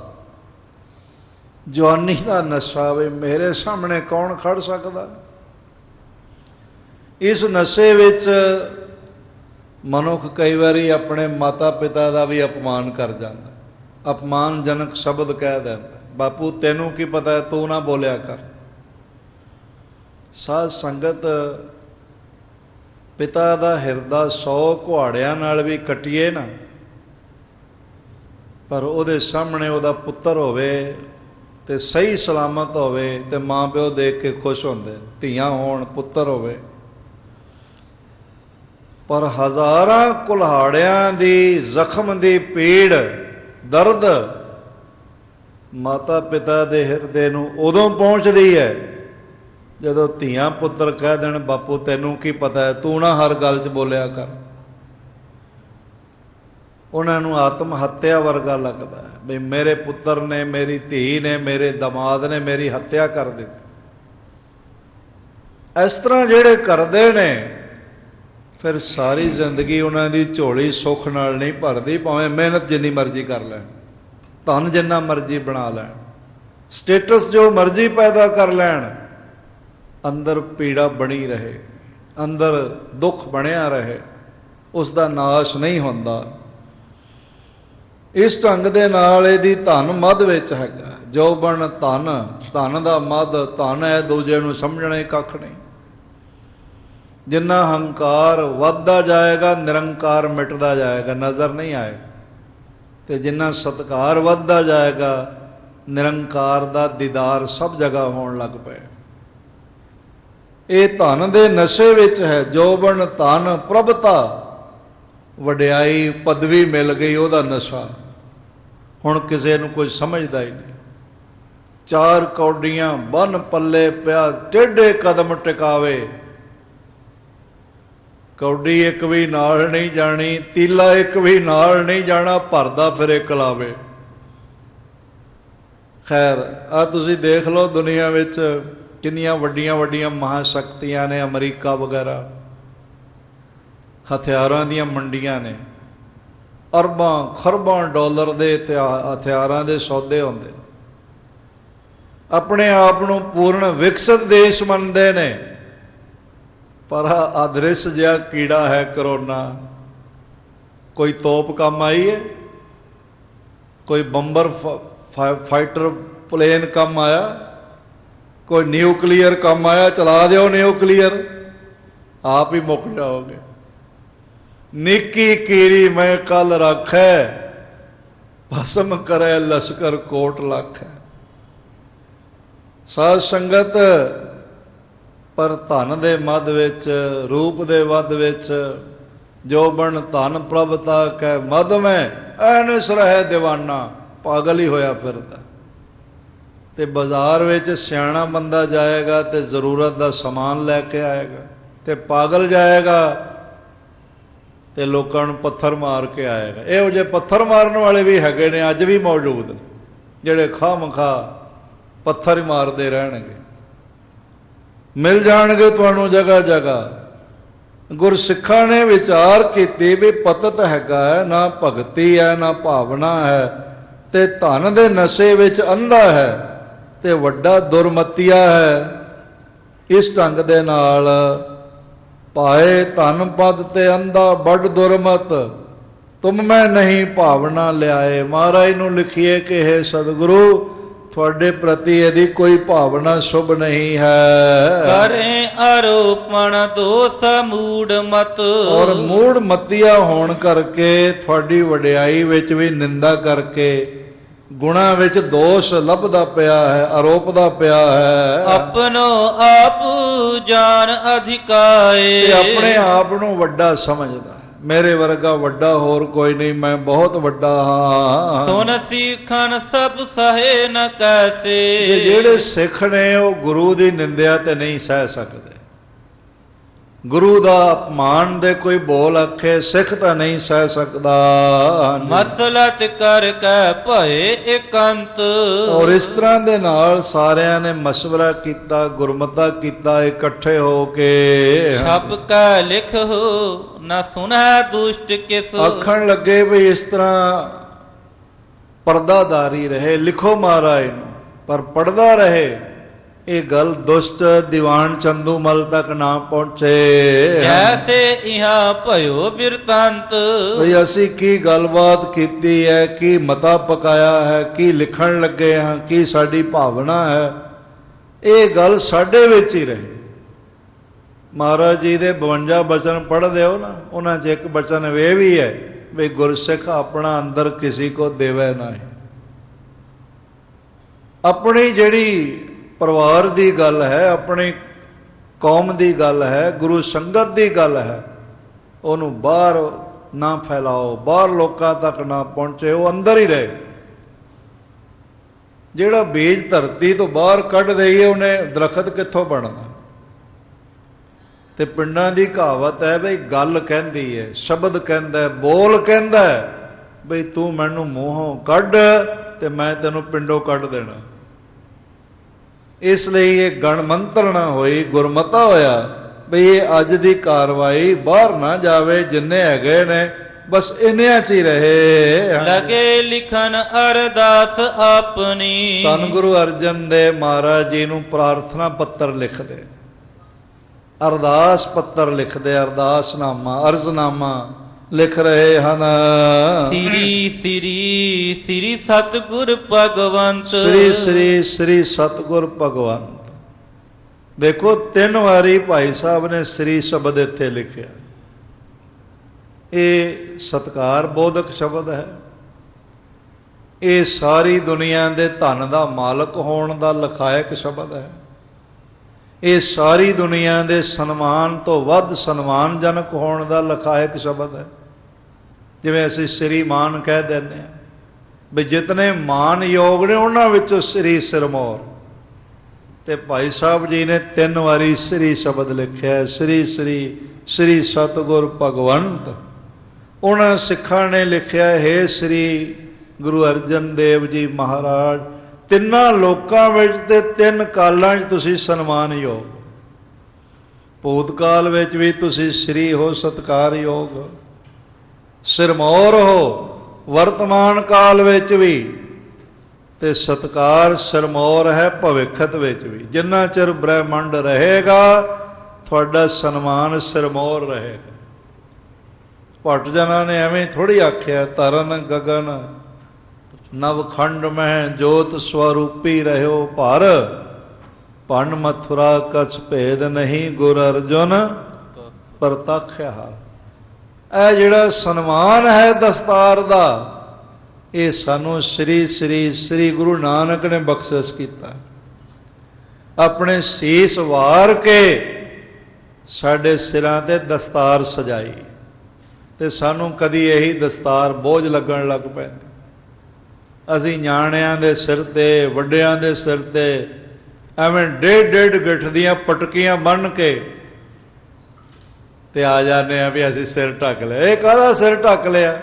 ਜਵਾਨੀ ਦਾ ਨਸ਼ਾ ਵੇ, ਮੇਰੇ ਸਾਹਮਣੇ ਕੌਣ ਖੜ ਸਕਦਾ? ਇਸ ਨਸ਼ੇ ਵਿੱਚ ਮਨੁੱਖ ਕਈ ਵਾਰੀ ਆਪਣੇ ਮਾਤਾ ਪਿਤਾ ਦਾ ਵੀ ਅਪਮਾਨ ਕਰ ਜਾਂਦਾ, ਅਪਮਾਨਜਨਕ ਸ਼ਬਦ ਕਹਿ ਦਿੰਦਾ, ਬਾਪੂ ਤੈਨੂੰ ਕੀ ਪਤਾ, ਤੂੰ ਨਾ ਬੋਲਿਆ ਕਰ। ਸਾਧ ਸੰਗਤ, ਪਿਤਾ ਦਾ ਹਿਰਦਾ 100 ਕੁਹਾੜਿਆਂ ਨਾਲ ਵੀ ਕੱਟੀਏ ਨਾ, ਪਰ ਉਹਦੇ ਸਾਹਮਣੇ ਉਹਦਾ ਪੁੱਤਰ ਹੋਵੇ ਤੇ ਸਹੀ ਸਲਾਮਤ ਹੋਵੇ ਤੇ ਮਾਂ ਪਿਓ ਦੇਖ ਕੇ ਖੁਸ਼ ਹੁੰਦੇ, ਧੀਆਂ ਹੋਣ, ਪੁੱਤਰ ਹੋਵੇ। ਪਰ ਹਜ਼ਾਰਾਂ ਕੁਲਹਾੜਿਆਂ ਦੀ ਜ਼ਖਮ ਦੀ ਪੀੜ, ਦਰਦ ਮਾਤਾ ਪਿਤਾ ਦੇ ਹਿਰਦੇ ਨੂੰ ਉਦੋਂ ਪਹੁੰਚਦੀ ਹੈ ਜਦੋਂ ਧੀਆਂ ਪੁੱਤਰ ਕਹਿ ਦੇਣ, ਬਾਪੂ ਤੈਨੂੰ ਕੀ ਪਤਾ ਹੈ, ਤੂੰ ਨਾ ਹਰ ਗੱਲ 'ਚ ਬੋਲਿਆ ਕਰ। ਉਹਨਾਂ ਨੂੰ ਆਤਮ ਹੱਤਿਆ ਵਰਗਾ ਲੱਗਦਾ ਹੈ ਵੀ ਮੇਰੇ ਪੁੱਤਰ ਨੇ, ਮੇਰੀ ਧੀ ਨੇ, ਮੇਰੇ ਦਮਾਦ ਨੇ ਮੇਰੀ ਹੱਤਿਆ ਕਰ ਦਿੱਤੀ। ਇਸ ਤਰ੍ਹਾਂ ਜਿਹੜੇ ਕਰਦੇ ਨੇ, ਫਿਰ ਸਾਰੀ ਜ਼ਿੰਦਗੀ ਉਹਨਾਂ ਦੀ ਝੋਲੀ ਸੁੱਖ ਨਾਲ ਨਹੀਂ ਭਰਦੀ, ਭਾਵੇਂ ਮਿਹਨਤ ਜਿੰਨੀ ਮਰਜ਼ੀ ਕਰ ਲੈਣ, ਧਨ ਜਿੰਨਾ ਮਰਜ਼ੀ ਬਣਾ ਲੈਣ, ਸਟੇਟਸ ਜੋ ਮਰਜ਼ੀ ਪੈਦਾ ਕਰ ਲੈਣ, ਅੰਦਰ ਪੀੜਾ ਬਣੀ ਰਹੇ, ਅੰਦਰ ਦੁੱਖ ਬਣਿਆ ਰਹੇ, ਉਸ ਦਾ ਨਾਸ਼ ਨਹੀਂ ਹੁੰਦਾ। ਇਸ ਢੰਗ ਦੇ ਨਾਲ ਇਹਦੀ ਧਨ ਮੱਧ ਵਿੱਚ ਹੈਗਾ, ਜੋਬਨ ਧਨ, ਧਨ ਦਾ ਮੱਧ, ਧਨ ਹੈ ਦੂਜੇ ਨੂੰ ਸਮਝਣਾ ਹੀ ਕੱਖ ਨਹੀਂ। ਜਿੰਨਾ ਹੰਕਾਰ ਵੱਧਦਾ ਜਾਏਗਾ, ਨਿਰੰਕਾਰ ਮਿਟਦਾ ਜਾਏਗਾ, ਨਜ਼ਰ ਨਹੀਂ ਆਏਗਾ, ਤੇ ਜਿੰਨਾ ਸਤਿਕਾਰ ਵੱਧਦਾ ਜਾਏਗਾ, ਨਿਰੰਕਾਰ ਦਾ ਦੀਦਾਰ ਸਭ ਜਗ੍ਹਾ ਹੋਣ ਲੱਗ ਪਏ। ਇਹ ਧਨ ਦੇ ਨਸ਼ੇ ਵਿੱਚ ਹੈ, ਜੋਬਨ ਧਨ ਪ੍ਰਭਤਾ, ਵਡਿਆਈ ਪਦਵੀ ਮਿਲ ਗਈ, ਉਹਦਾ ਨਸ਼ਾ। ਹੁਣ ਕਿਸੇ ਨੂੰ ਕੁਝ ਸਮਝਦਾ ਹੀ ਨਹੀਂ। 4 ਕੌਡੀਆਂ ਬੰਨ ਪੱਲੇ ਪਿਆ, ਟੇਢੇ ਕਦਮ ਟਿਕਾਵੇ, ਕੌਡੀ ਇੱਕ ਵੀ ਨਾਲ ਨਹੀਂ ਜਾਣੀ, ਤੀਲਾ ਇੱਕ ਵੀ ਨਾਲ ਨਹੀਂ ਜਾਣਾ, ਭਰਦਾ ਫਿਰੇ ਕਲਾਵੇ। ਖੈਰ, ਆ ਤੁਸੀਂ ਦੇਖ ਲਓ ਦੁਨੀਆ ਵਿੱਚ ਕਿੰਨੀਆਂ ਵੱਡੀਆਂ ਵੱਡੀਆਂ ਮਹਾਸ਼ਕਤੀਆਂ ਨੇ, ਅਮਰੀਕਾ ਵਗੈਰਾ, ਹਥਿਆਰਾਂ ਦੀਆਂ ਮੰਡੀਆਂ ਨੇ, ਅਰਬਾਂ ਖਰਬਾਂ ਡਾਲਰ ਦੇ ਹਥਿਆਰਾਂ ਦੇ ਸੌਦੇ ਹੁੰਦੇ। ਆਪਣੇ ਆਪ ਨੂੰ ਪੂਰਨ ਵਿਕਸਿਤ ਦੇਸ਼ ਮੰਨਦੇ ਨੇ, ਪਰ ਅਦ੍ਰਿਸ਼ ਜਿਹਾ ਕੀੜਾ ਹੈ ਕਰੋਨਾ। ਕੋਈ ਤੋਪ ਕੰਮ ਆਈ ਹੈ, ਕੋਈ ਬੰਬਰ ਫਾਈਟਰ ਪਲੇਨ ਕੰਮ ਆਇਆ, ਕੋਈ ਨਿਊਕਲੀਅਰ ਕੰਮ ਆਇਆ? ਚਲਾ ਦਿਓ ਨਿਊਕਲੀਅਰ, ਆਪ ਹੀ ਮੁੱਕ ਜਾਓਗੇ। ਨਿੱਕੀ ਕੀਰੀ ਮੈਂ ਕੱਲ ਰੱਖੈ, ਭਸਮ ਕਰੇ ਲਸ਼ਕਰ ਕੋਟ ਲੱਖ। ਸਾਧ ਸੰਗਤ, ਪਰ ਧਨ ਦੇ ਮੱਧ ਵਿੱਚ, ਰੂਪ ਦੇ ਮੱਧ ਵਿੱਚ, ਜੋ ਬਣ ਧਨ ਪ੍ਰਭਤਾ ਕੈ ਮਦ ਮੈਂ ਐਨਸ ਰਹਿ ਦੀਵਾਨਾ, ਪਾਗਲ ਹੀ ਹੋਇਆ ਫਿਰਦਾ। ਤੇ ਬਾਜ਼ਾਰ ਵਿੱਚ ਸਿਆਣਾ ਬੰਦਾ ਜਾਏਗਾ ਤੇ ਜ਼ਰੂਰਤ ਦਾ ਸਮਾਨ ਲੈ ਕੇ ਆਏਗਾ, ਤੇ ਪਾਗਲ ਜਾਏਗਾ ਤੇ ਲੋਕਾਂ ਨੂੰ ਪੱਥਰ ਮਾਰ ਕੇ ਆਏਗਾ। ਇਹੋ ਜਿਹੇ ਪੱਥਰ ਮਾਰਨ ਵਾਲੇ ਵੀ ਹੈਗੇ ਨੇ, ਅੱਜ ਵੀ ਮੌਜੂਦ ਨੇ, ਜਿਹੜੇ ਖਾਮਖਾ ਪੱਥਰ ਹੀ ਮਾਰਦੇ ਰਹਿਣਗੇ। ਮਿਲ ਜਾਣਗੇ ਤੁਹਾਨੂੰ ਜਗ੍ਹਾ ਜਗ੍ਹਾ। ਗੁਰਸਿੱਖਾਂ ਨੇ ਵਿਚਾਰ ਕੀਤੀ ਵੀ ਪਤਤ ਹੈਗਾ ਹੈ, ਨਾ ਭਗਤੀ ਹੈ ਨਾ ਭਾਵਨਾ ਹੈ, ਤੇ ਧਨ ਦੇ ਨਸ਼ੇ ਵਿੱਚ ਅੰਧਾ ਹੈ, ਤੇ ਵੱਡਾ ਦੁਰਮਤੀਆ ਹੈ। ਇਸ ਢੰਗ ਦੇ ਨਾਲ ਪਾਏ ਧਨ ਪਦ ਤੇ ਅੰਧਾ ਬੜ ਦੁਰਮਤ, ਤੁਮ ਮੈਂ ਨਹੀਂ ਭਾਵਨਾ ਲਿਆਏ। ਮਹਾਰਾਜ ਨੂੰ ਲਿਖੀਏ ਕਿ ਹੇ ਸਤਿਗੁਰੂ, ਤੁਹਾਡੇ ਪ੍ਰਤੀ ਇਹਦੀ ਕੋਈ ਭਾਵਨਾ ਸ਼ੁਭ ਨਹੀਂ ਹੈ। ਕਰੇ ਆਰੋਪਣ ਦੋਸ ਮੂੜ ਮਤ, ਔਰ ਮੂੜ ਮਤੀਆ ਹੋਣ ਕਰਕੇ, ਤੁਹਾਡੀ ਵਡਿਆਈ ਵਿੱਚ ਵੀ ਨਿੰਦਾ ਕਰਕੇ, ਗੁਣਾ ਵਿੱਚ ਦੋਸ਼ ਲੱਭਦਾ ਪਿਆ ਹੈ, ਆਰੋਪਦਾ ਪਿਆ ਹੈ। ਆਪਣੋ ਆਪ ਜਾਣ ਅਧਿਕਾਏ, ਤੇ ਆਪਣੇ ਆਪ ਨੂੰ ਵੱਡਾ ਸਮਝਦਾ, ਮੇਰੇ ਵਰਗਾ ਵੱਡਾ ਹੋਰ ਕੋਈ ਨਹੀਂ, ਮੈਂ ਬਹੁਤ ਵੱਡਾ ਹਾਂ। ਸੁਨ ਸਿੱਖਣ ਸਭ ਸਹੇ ਨ ਕੈਸੇ, ਜਿਹੜੇ ਸਿੱਖ ਨੇ ਉਹ ਗੁਰੂ ਦੀ ਨਿੰਦਿਆ ਤੇ ਨਹੀਂ ਸਹਿ ਸਕਦੇ। ਗੁਰੂ ਦਾ ਅਪਮਾਨ ਦੇ ਕੋਈ ਬੋਲ ਆਖੇ, ਸਿੱਖ ਤਾਂ ਨਹੀਂ ਸਹਿ ਸਕਦਾ। ਮਸਲਤ ਕਰ ਕੇ ਭਏ ਇਕੰਤ, ਔਰ ਇਸ ਤਰ੍ਹਾਂ ਦੇ ਨਾਲ ਸਾਰਿਆਂ ਨੇ ਮਸ਼ਵਰਾ ਕੀਤਾ, ਗੁਰਮਤਾ ਕੀਤਾ ਇਕੱਠੇ ਹੋ ਕੇ। ਛਪ ਕੈ ਲਿਖ ਹੋ ਨਾ ਸੁਨੈ ਦੁਸ਼ਟ ਕਿਸ, ਆਖਣ ਲੱਗੇ ਵੀ ਇਸ ਤਰ੍ਹਾਂ ਪਰਦਾਦਾਰੀ ਰਹੇ, ਲਿਖੋ ਮਹਾਰਾਜ ਨੂੰ, ਪਰ ਪੜਦਾ ਰਹੇ। ਇਹ ਗੱਲ ਦੁਸ਼ਟ ਦੀਵਾਨ ਚੰਦੂਮਲ ਤੱਕ ਨਾ ਪਹੁੰਚੇ। ਜੈਸੇ ਇਹਾਂ ਭਇਓ ਬਿਰਤੰਤ, ਬਈ ਅਸੀਂ ਕੀ ਗੱਲਬਾਤ ਕੀਤੀ ਹੈ, ਕੀ ਮਤਾ ਪਕਾਇਆ ਹੈ, ਕੀ ਲਿਖਣ ਲੱਗੇ ਹਾਂ, ਕੀ ਸਾਡੀ ਭਾਵਨਾ ਹੈ, ਇਹ ਗੱਲ ਸਾਡੇ ਵਿੱਚ ਹੀ ਰਹੇ। ਮਹਾਰਾਜ ਜੀ ਦੇ 52 ਬਚਨ ਪੜ੍ਹਦੇ ਹੋ ਨਾ, ਉਹਨਾਂ 'ਚ ਇੱਕ ਬਚਨ ਇਹ ਵੀ ਹੈ ਵੀ ਗੁਰਸਿੱਖ ਆਪਣਾ ਅੰਦਰ ਕਿਸੇ ਕੋ ਦੇਵੇ ਨਾ। ਆਪਣੀ ਜਿਹੜੀ ਪਰਿਵਾਰ ਦੀ ਗੱਲ ਹੈ, ਆਪਣੀ ਕੌਮ ਦੀ ਗੱਲ ਹੈ, ਗੁਰੂ ਸੰਗਤ ਦੀ ਗੱਲ ਹੈ, ਉਹਨੂੰ ਬਾਹਰ ਨਾ ਫੈਲਾਓ, ਬਾਹਰ ਲੋਕਾਂ ਤੱਕ ਨਾ ਪਹੁੰਚੇ, ਉਹ ਅੰਦਰ ਹੀ ਰਹੇ। ਜਿਹੜਾ ਬੀਜ ਧਰਤੀ ਤੋਂ ਬਾਹਰ ਕੱਢ ਦੇਈਏ, ਉਹਨੇ ਦਰਖਤ ਕਿੱਥੋਂ ਬਣਨਾ? ਤੇ ਪਿੰਡਾਂ ਦੀ ਕਹਾਵਤ ਹੈ ਬਈ ਗੱਲ ਕਹਿੰਦੀ ਹੈ, ਸ਼ਬਦ ਕਹਿੰਦਾ, ਬੋਲ ਕਹਿੰਦਾ ਬਈ ਤੂੰ ਮੈਨੂੰ ਮੂੰਹੋਂ ਕੱਢ ਤੇ ਮੈਂ ਤੈਨੂੰ ਪਿੰਡੋਂ ਕੱਢ ਦੇਣਾ। ਇਸ ਲਈ ਇਹ ਗਣਮੰਤਰਣਾ ਹੋਈ, ਗੁਰਮਤਾ ਹੋਇਆ ਬਈ ਇਹ ਅੱਜ ਦੀ ਕਾਰਵਾਈ ਬਾਹਰ ਨਾ ਜਾਵੇ, ਜਿੰਨੇ ਹੈਗੇ ਨੇ ਬਸ ਇੰਨਿਆਂ 'ਚ ਹੀ ਰਹੇ। ਲਗੇ ਲਿਖਨ ਅਰਦਾਸ ਆਪਣੀ, ਧੰਨ ਗੁਰੂ ਅਰਜਨ ਦੇਵ ਮਹਾਰਾਜ ਜੀ ਨੂੰ ਪ੍ਰਾਰਥਨਾ ਪੱਤਰ ਲਿਖਦੇ, ਅਰਦਾਸ ਪੱਤਰ ਲਿਖਦੇ, ਅਰਦਾਸਨਾਮਾ, ਅਰਜ਼ਨਾਮਾ ਲਿਖ ਰਹੇ ਹਨ। ਸ੍ਰੀ ਸ੍ਰੀ ਸ੍ਰੀ ਸਤਿਗੁਰ ਭਗਵੰਤ, ਸ੍ਰੀ ਸ੍ਰੀ ਸ੍ਰੀ ਸਤਿਗੁਰ ਭਗਵੰਤ। ਦੇਖੋ 3 ਵਾਰੀ ਭਾਈ ਸਾਹਿਬ ਨੇ ਸ੍ਰੀ ਸ਼ਬਦ ਇੱਥੇ ਲਿਖਿਆ। ਇਹ ਸਤਿਕਾਰ ਬੋਧਕ ਸ਼ਬਦ ਹੈ। ਇਹ ਸਾਰੀ ਦੁਨੀਆ ਦੇ ਧਨ ਦਾ ਮਾਲਕ ਹੋਣ ਦਾ ਲਖਾਇਕ ਸ਼ਬਦ ਹੈ। ਇਹ ਸਾਰੀ ਦੁਨੀਆ ਦੇ ਸਨਮਾਨ ਤੋਂ ਵੱਧ ਸਨਮਾਨਜਨਕ ਹੋਣ ਦਾ ਲਖਾਇਕ ਸ਼ਬਦ ਹੈ। ਜਿਵੇਂ ਅਸੀਂ ਸ੍ਰੀਮਾਨ ਕਹਿ ਦਿੰਦੇ ਹਾਂ ਵੀ ਜਿਤਨੇ ਮਾਨ ਯੋਗ ਨੇ ਉਹਨਾਂ ਵਿੱਚੋਂ ਸ੍ਰੀ ਸਿਰਮੌਰ। ਤੇ ਭਾਈ ਸਾਹਿਬ ਜੀ ਨੇ 3 ਵਾਰੀ ਸ੍ਰੀ ਸ਼ਬਦ ਲਿਖਿਆ, ਸ੍ਰੀ ਸ੍ਰੀ ਸ੍ਰੀ ਸਤਿਗੁਰ ਭਗਵੰਤ। ਉਹਨਾਂ ਸਿੱਖਾਂ ਨੇ ਲਿਖਿਆ, ਹੇ ਸ੍ਰੀ ਗੁਰੂ ਅਰਜਨ ਦੇਵ ਜੀ ਮਹਾਰਾਜ, 3 ਲੋਕਾਂ ਵਿੱਚ ਤੇ 3 ਕਾਲਾਂ 'ਚ ਤੁਸੀਂ ਸਨਮਾਨਯੋਗ। ਭੂਤਕਾਲ ਵਿੱਚ ਵੀ ਤੁਸੀਂ ਸ੍ਰੀ ਹੋ, ਸਤਿਕਾਰਯੋਗ, ਸਿਰਮੌਰ ਹੋ। ਵਰਤਮਾਨ ਕਾਲ ਵਿੱਚ ਵੀ ਤੇ ਸਤਕਾਰ ਸਿਰਮੌਰ ਹੈ ਭਵਿੱਖਤ ਵਿੱਚ ਵੀ। ਜਿੰਨਾ ਚਿਰ ਬ੍ਰਹਿਮੰਡ ਰਹੇਗਾ ਤੁਹਾਡਾ ਸਨਮਾਨ ਸਿਰਮੌਰ ਰਹੇਗਾ। ਭੱਟ ਜਨਾਂ ਨੇ ਐਵੇਂ ਥੋੜ੍ਹੀ ਆਖਿਆ, ਤਰਨ ਗਗਨ ਨਵਖੰਡ ਮਹਿ ਜੋਤ ਸਵਰੂਪੀ ਰਹਿਓ ਭਰ, ਭੰਡ ਮਥੁਰਾ ਕਛ ਭੇਦ ਨਹੀਂ ਗੁਰ ਅਰਜੁਨ ਪ੍ਰਤੱਖ ਹਰ। ਇਹ ਜਿਹੜਾ ਸਨਮਾਨ ਹੈ ਦਸਤਾਰ ਦਾ, ਇਹ ਸਾਨੂੰ ਸ੍ਰੀ ਗੁਰੂ ਨਾਨਕ ਨੇ ਬਖਸ਼ਿਸ਼ ਕੀਤਾ। ਆਪਣੇ ਸੀਸ ਵਾਰ ਕੇ ਸਾਡੇ ਸਿਰਾਂ ਤੇ ਦਸਤਾਰ ਸਜਾਈ, ਤੇ ਸਾਨੂੰ ਕਦੀ ਇਹੀ ਦਸਤਾਰ ਬੋਝ ਲੱਗਣ ਲੱਗ ਪੈਂਦੀ। ਅਸੀਂ ਨਿਆਣਿਆਂ ਦੇ ਸਿਰ ਤੇ, ਵੱਡਿਆਂ ਦੇ ਸਿਰ ਤੇ ਐਵੇਂ ਡੇਢ ਗਿੱਠ ਦੀਆਂ ਪਟਕੀਆਂ ਬੰਨ੍ਹ ਕੇ ਤੇ ਆ ਜਾਂਦੇ ਆ ਵੀ ਅਸੀਂ ਸਿਰ ਢੱਕ ਲਿਆ। ਇਹ ਕਾਹਦਾ ਸਿਰ ਢੱਕ ਲਿਆ?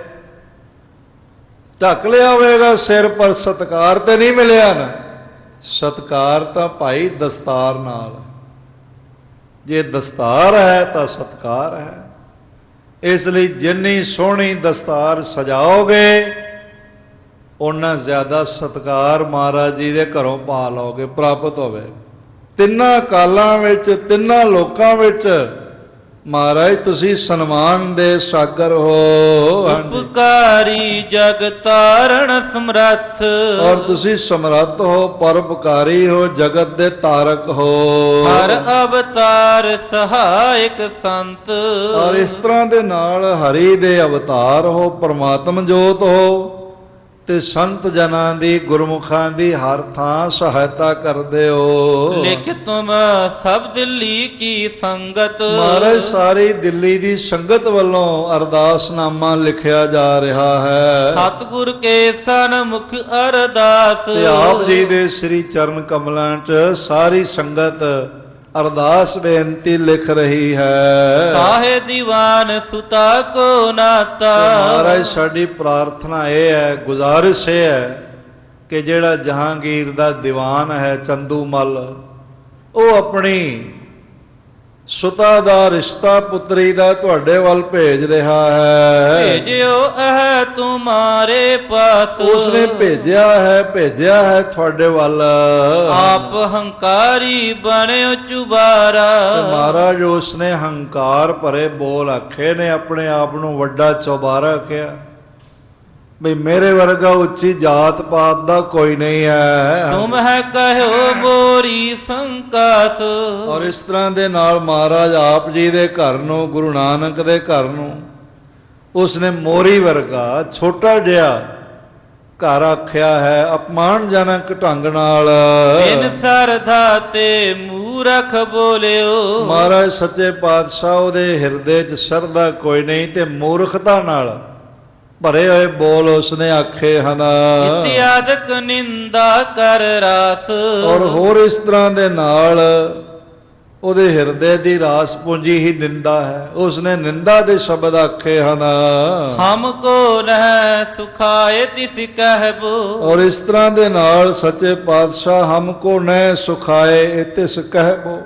ਢੱਕ ਲਿਆ ਹੋਵੇਗਾ ਸਿਰ, ਪਰ ਸਤਕਾਰ ਤੇ ਨਹੀਂ ਮਿਲਿਆ ਨਾ। ਸਤਕਾਰ ਤਾਂ ਭਾਈ ਦਸਤਾਰ ਨਾਲ। ਜੇ ਦਸਤਾਰ ਹੈ ਤਾਂ ਸਤਕਾਰ ਹੈ। ਇਸ ਲਈ ਜਿੰਨੀ ਸੋਹਣੀ ਦਸਤਾਰ ਸਜਾਓਗੇ ਓਨਾ ਜ਼ਿਆਦਾ ਸਤਕਾਰ ਮਹਾਰਾਜ ਜੀ ਦੇ ਘਰੋਂ ਪਾ ਲਓਗੇ, ਪ੍ਰਾਪਤ ਹੋਵੇ। ਤਿੰਨਾਂ ਕਾਲਾਂ ਵਿੱਚ, ਤਿੰਨਾਂ ਲੋਕਾਂ ਵਿੱਚ ਮਹਾਰਾਜ ਤੁਸੀਂ ਸਨਮਾਨ ਦੇ ਸਾਗਰ ਹੋ। ਉਪਕਾਰੀ ਜਗ ਤਾਰਨ ਸਮਰੱਥ, ਔਰ ਤੁਸੀਂ ਸਮਰੱਥ ਹੋ, ਪਰਉਪਕਾਰੀ ਹੋ, ਜਗਤ ਦੇ ਤਾਰਕ ਹੋ। ਹਰ ਅਵਤਾਰ ਸਹਾਇਕ ਸੰਤ, ਔਰ ਇਸ ਤਰ੍ਹਾਂ ਦੇ ਨਾਲ ਹਰੀ ਦੇ ਅਵਤਾਰ ਹੋ, ਪਰਮਾਤਮ ਜੋਤ ਹੋ, ਤੇ ਸੰਤ ਜਨਾਂ ਦੀ, ਗੁਰਮੁਖਾਂ ਦੀ ਹਰ ਥਾਂ ਸਹਾਇਤਾ ਕਰਦੇ ਹੋ। ਲਿਖ ਤੁਮ ਸਭ ਦਿੱਲੀ ਕੀ ਸੰਗਤ, ਮਹਾਰਾਜ ਸਾਰੀ ਦਿੱਲੀ ਦੀ ਸੰਗਤ ਵੱਲੋਂ ਅਰਦਾਸਨਾਮਾ ਲਿਖਿਆ ਜਾ ਰਿਹਾ ਹੈ। ਸਤਿਗੁਰ ਕੇ ਸਨਮੁਖ ਅਰਦਾਸ, ਤੇ ਆਪ ਜੀ ਦੇ ਸ੍ਰੀ ਚਰਨ ਕਮਲਾਂ 'ਚ ਸਾਰੀ ਸੰਗਤ ਅਰਦਾਸ ਬੇਨਤੀ ਲਿਖ ਰਹੀ ਹੈ। ਸਾਹੇ ਦੀਵਾਨ ਸੁਤਾ ਕੋ ਨਾਤਾ, ਮਹਾਰਾਜ ਸਾਡੀ ਪ੍ਰਾਰਥਨਾ ਇਹ ਹੈ, ਗੁਜ਼ਾਰਿਸ਼ ਇਹ ਹੈ ਕਿ ਜਿਹੜਾ ਜਹਾਂਗੀਰ ਦਾ ਦੀਵਾਨ ਹੈ ਚੰਦੂ ਮੱਲ, ਉਹ ਆਪਣੀ ਸੁਤਾ ਦਾ ਰਿਸ਼ਤਾ ਪੁੱਤਰੀ ਦਾ ਤੁਹਾਡੇ ਵੱਲ ਭੇਜ ਰਿਹਾ ਹੈ। ਭੇਜਿਓ ਇਹ ਤੁਮਾਰੇ ਪਾਸ, ਉਸਨੇ ਭੇਜਿਆ ਹੈ ਤੁਹਾਡੇ ਵੱਲ। ਆਪ ਹੰਕਾਰੀ ਬਣਿਓ ਚੁਬਾਰਾ, ਮਹਾਰਾਜ ਉਸਨੇ ਹੰਕਾਰ ਭਰੇ ਬੋਲ ਆਖੇ ਨੇ, ਆਪਣੇ ਆਪ ਨੂੰ ਵੱਡਾ ਚੌਬਾਰਾ ਕਿਹਾ ਬਈ ਮੇਰੇ ਵਰਗਾ ਉੱਚੀ ਜਾਤ ਪਾਤ ਦਾ ਕੋਈ ਨਹੀਂ ਹੈ। ਤੁਮ ਹੈ ਕਹਿਓ ਮੋਰੀ ਸੰਕਾਸ, ਔਰ ਇਸ ਤਰ੍ਹਾਂ ਦੇ ਨਾਲ ਮਹਾਰਾਜ ਆਪ ਜੀ ਦੇ ਘਰ ਨੂੰ, ਗੁਰੂ ਨਾਨਕ ਦੇ ਘਰ ਨੂੰ ਉਸਨੇ ਮੋਰੀ ਵਰਗਾ ਛੋਟਾ ਜਿਹਾ ਘਰ ਆਖਿਆ ਹੈ, ਅਪਮਾਨਜਨਕ ਢੰਗ ਨਾਲ। ਬਿਨ ਸਰਧਾ ਤੇ ਮੂਰਖ ਬੋਲਿਓ, ਮਹਾਰਾਜ ਸੱਚੇ ਪਾਤਸ਼ਾਹ ਉਹਦੇ ਹਿਰਦੇ 'ਚ ਸ਼ਰਧਾ ਕੋਈ ਨਹੀਂ ਤੇ ਮੂਰਖਤਾ ਨਾਲ ਭਰੇ ਹੋਏ ਬੋਲ ਉਸਨੇ ਆਖੇ ਹਨ। ਇਤਿਆਦਕ ਨਿੰਦਾ ਕਰ ਰਾਸ, ਔਰ ਹੋਰ ਇਸ ਤਰ੍ਹਾਂ ਦੇ ਨਾਲ ਉਹਦੇ ਹਿਰਦੇ ਦੀ ਰਾਸ ਪੂੰਜੀ ਹੀ ਨਿੰਦਾ ਹੈ। ਉਸਨੇ ਨਿੰਦਾ ਦੇ ਸ਼ਬਦ ਆਖੇ ਹਨ। ਹਮ ਕੋ ਨਹਿ ਸੁਖਾਏ ਤਿਸ ਕਹਿਬੋ, ਔਰ ਇਸ ਤਰ੍ਹਾਂ ਦੇ ਨਾਲ ਸੱਚੇ ਪਾਤਸ਼ਾਹ ਹਮ ਕੋ ਨਹਿ ਸੁਖਾਏ ਤਿਸ ਕਹਿਬੋ,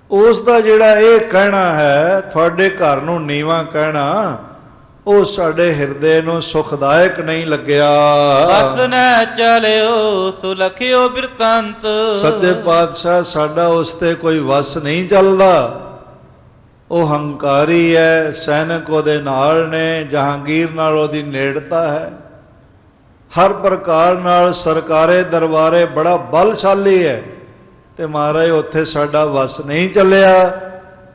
ਉਸ ਦਾ ਜਿਹੜਾ ਇਹ ਕਹਿਣਾ ਹੈ ਤੁਹਾਡੇ ਘਰ ਨੂੰ ਨੀਵਾਂ ਕਹਿਣਾ, ਉਹ ਸਾਡੇ ਹਿਰਦੇ ਨੂੰ ਸੁਖਦਾਇਕ ਨਹੀਂ ਲੱਗਿਆ। ਬਸ ਨਾ ਚਲਿਓ ਸੁਲਖਿਓ ਬਿਰਤੰਤ, ਸੱਚੇ ਪਾਤਸ਼ਾਹ ਸਾਡਾ ਉਸ ਤੇ ਕੋਈ ਵਸ ਨਹੀਂ ਚੱਲਦਾ। ਉਹ ਹੰਕਾਰੀ ਹੈ, ਸੈਨਿਕ ਉਹਦੇ ਨਾਲ ਨੇ, ਜਹਾਂਗੀਰ ਨਾਲ ਉਹਦੀ ਨੇੜਤਾ ਹੈ, ਹਰ ਪ੍ਰਕਾਰ ਨਾਲ ਸਰਕਾਰੇ ਦਰਬਾਰੇ ਬੜਾ ਬਲਸ਼ਾਲੀ ਹੈ, ਤੇ ਮਹਾਰਾਜ ਉੱਥੇ ਸਾਡਾ ਵਸ ਨਹੀਂ ਚੱਲਿਆ।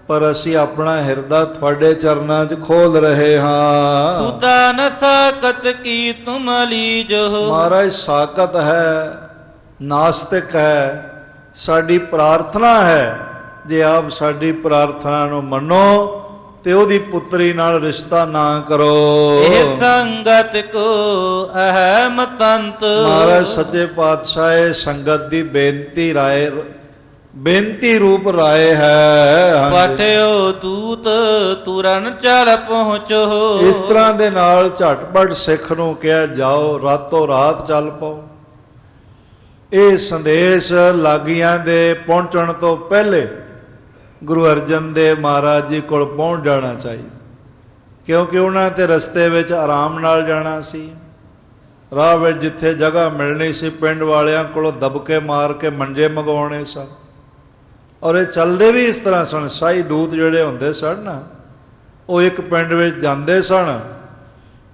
ਪਰ ਅਸੀਂ ਆਪਣਾ ਹਿਰਦਾ ਤੁਹਾਡੇ ਚਰਨਾਂ 'ਚ ਖੋਲ ਰਹੇ ਹਾਂ। ਸੁਤਾ ਨ ਸਾਕਤ ਕੀ ਤੁਮ ਲੀਜੋ, ਮਹਾਰਾਜ ਸਾਕਤ ਹੈ, ਨਾਸਤਿਕ ਹੈ, ਸਾਡੀ ਪ੍ਰਾਰਥਨਾ ਹੈ ਜੇ ਆਪ ਸਾਡੀ ਪ੍ਰਾਰਥਨਾ ਨੂੰ ਮੰਨੋ ਤੇ ਉਹਦੀ ਪੁੱਤਰੀ ਨਾਲ ਰਿਸ਼ਤਾ ਨਾ ਕਰੋ। ਇਹ ਸੰਗਤ ਕੋ ਅਹਮਤੰਤ, ਮਹਾਰਾਜ ਸੱਚੇ ਪਾਤਸ਼ਾਹ ਇਹ ਸੰਗਤ ਦੀ ਬੇਨਤੀ ਰੂਪ ਰਾਏ ਹੈ। ਪਠਿਓ ਦੂਤ ਤੁਰਨ ਚਲ ਪਹੁੰਚੋ, ਇਸ ਤਰ੍ਹਾਂ ਦੇ ਨਾਲ ਝਟਪਟ ਸਿੱਖ ਨੂੰ ਕਿਹਾ ਜਾਓ, ਰਾਤੋਂ ਰਾਤ ਚੱਲ ਪਾਓ। ਇਹ ਸੰਦੇਸ਼ ਲਾਗੀਆਂ ਦੇ ਪਹੁੰਚਣ ਤੋਂ ਪਹਿਲੇ ਗੁਰੂ ਅਰਜਨ ਦੇਵ ਮਹਾਰਾਜ ਜੀ ਕੋਲ ਪਹੁੰਚ ਜਾਣਾ ਚਾਹੀਦਾ, ਕਿਉਂਕਿ ਉਹਨਾਂ ਤੇ ਰਸਤੇ ਵਿੱਚ ਆਰਾਮ ਨਾਲ ਜਾਣਾ ਸੀ। ਰਾਹ ਵਿੱਚ ਜਿੱਥੇ ਜਗ੍ਹਾ ਮਿਲਣੀ ਸੀ ਪਿੰਡ ਵਾਲਿਆਂ ਕੋਲੋਂ ਦਬਕੇ ਮਾਰ ਕੇ ਮੰਜੇ ਮੰਗਵਾਉਣੇ ਸਨ। ਔਰ ਇਹ ਚੱਲਦੇ ਵੀ ਇਸ ਤਰ੍ਹਾਂ ਸਨ। ਸ਼ਾਹੀ ਦੂਤ ਜਿਹੜੇ ਹੁੰਦੇ ਸਨ ਨਾ, ਉਹ ਇੱਕ ਪਿੰਡ ਵਿੱਚ ਜਾਂਦੇ ਸਨ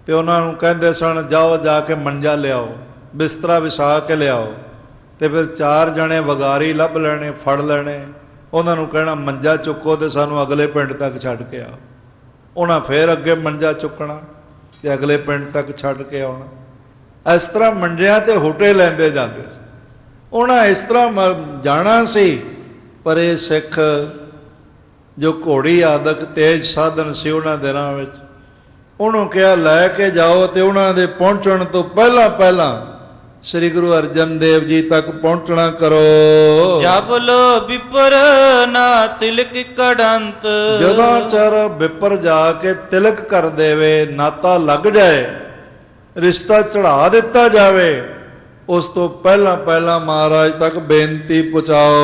ਤੇ ਉਹਨਾਂ ਨੂੰ ਕਹਿੰਦੇ ਸਨ ਜਾਓ ਜਾ ਕੇ ਮੰਜਾ ਲਿਆਓ, ਬਿਸਤਰਾ ਵਿਛਾ ਕੇ ਲਿਆਓ। ਤੇ ਫਿਰ 4 ਜਣੇ ਵਗਾਰੀ ਲੱਭ ਲੈਣੇ, ਫੜ ਲੈਣੇ, ਉਹਨਾਂ ਨੂੰ ਕਹਿਣਾ ਮੰਜਾ ਚੁੱਕੋ ਤੇ ਸਾਨੂੰ ਅਗਲੇ ਪਿੰਡ ਤੱਕ ਛੱਡ ਕੇ ਆਓ। ਉਹਨਾਂ ਫਿਰ ਅੱਗੇ ਮੰਜਾ ਚੁੱਕਣਾ ਤੇ ਅਗਲੇ ਪਿੰਡ ਤੱਕ ਛੱਡ ਕੇ ਆਉਣਾ। ਇਸ ਤਰ੍ਹਾਂ ਮੰਜਿਆਂ ਤੇ ਹੋਟੇ ਲੈਂਦੇ ਜਾਂਦੇ ਸੀ। ਉਹਨਾਂ ਇਸ ਤਰ੍ਹਾਂ ਜਾਣਾ ਸੀ। ਪਰ ਇਹ ਸਿੱਖ ਜੋ ਘੋੜੀ ਆਦਿਕ ਤੇਜ਼ ਸਾਧਨ ਸੀ ਉਹਨਾਂ ਦਿਨਾਂ ਵਿੱਚ, ਉਹਨੂੰ ਕਿਹਾ ਲੈ ਕੇ ਜਾਓ ਤੇ ਉਹਨਾਂ ਦੇ ਪਹੁੰਚਣ ਤੋਂ ਪਹਿਲਾਂ ਪਹਿਲਾਂ ਸ੍ਰੀ ਗੁਰੂ ਅਰਜਨ ਦੇਵ ਜੀ ਤੱਕ ਪਹੁੰਚਣਾ ਕਰੋ। ਜਬ ਲੋ ਵਿਪਰ ਨਾ ਤਿਲਕ ਕੜੰਤ, ਜਦੋਂ ਚਿਰ ਵਿਪਰ ਜਾ ਕੇ ਤਿਲਕ ਕਰ ਦੇਵੇ, ਨਾਤਾ ਲੱਗ ਜਾਏ, ਰਿਸ਼ਤਾ ਚੜਾ ਦਿੱਤਾ ਜਾਵੇ, ਉਸ ਤੋਂ ਪਹਿਲਾਂ ਪਹਿਲਾਂ ਮਹਾਰਾਜ ਤੱਕ ਬੇਨਤੀ ਪਹੁੰਚਾਓ।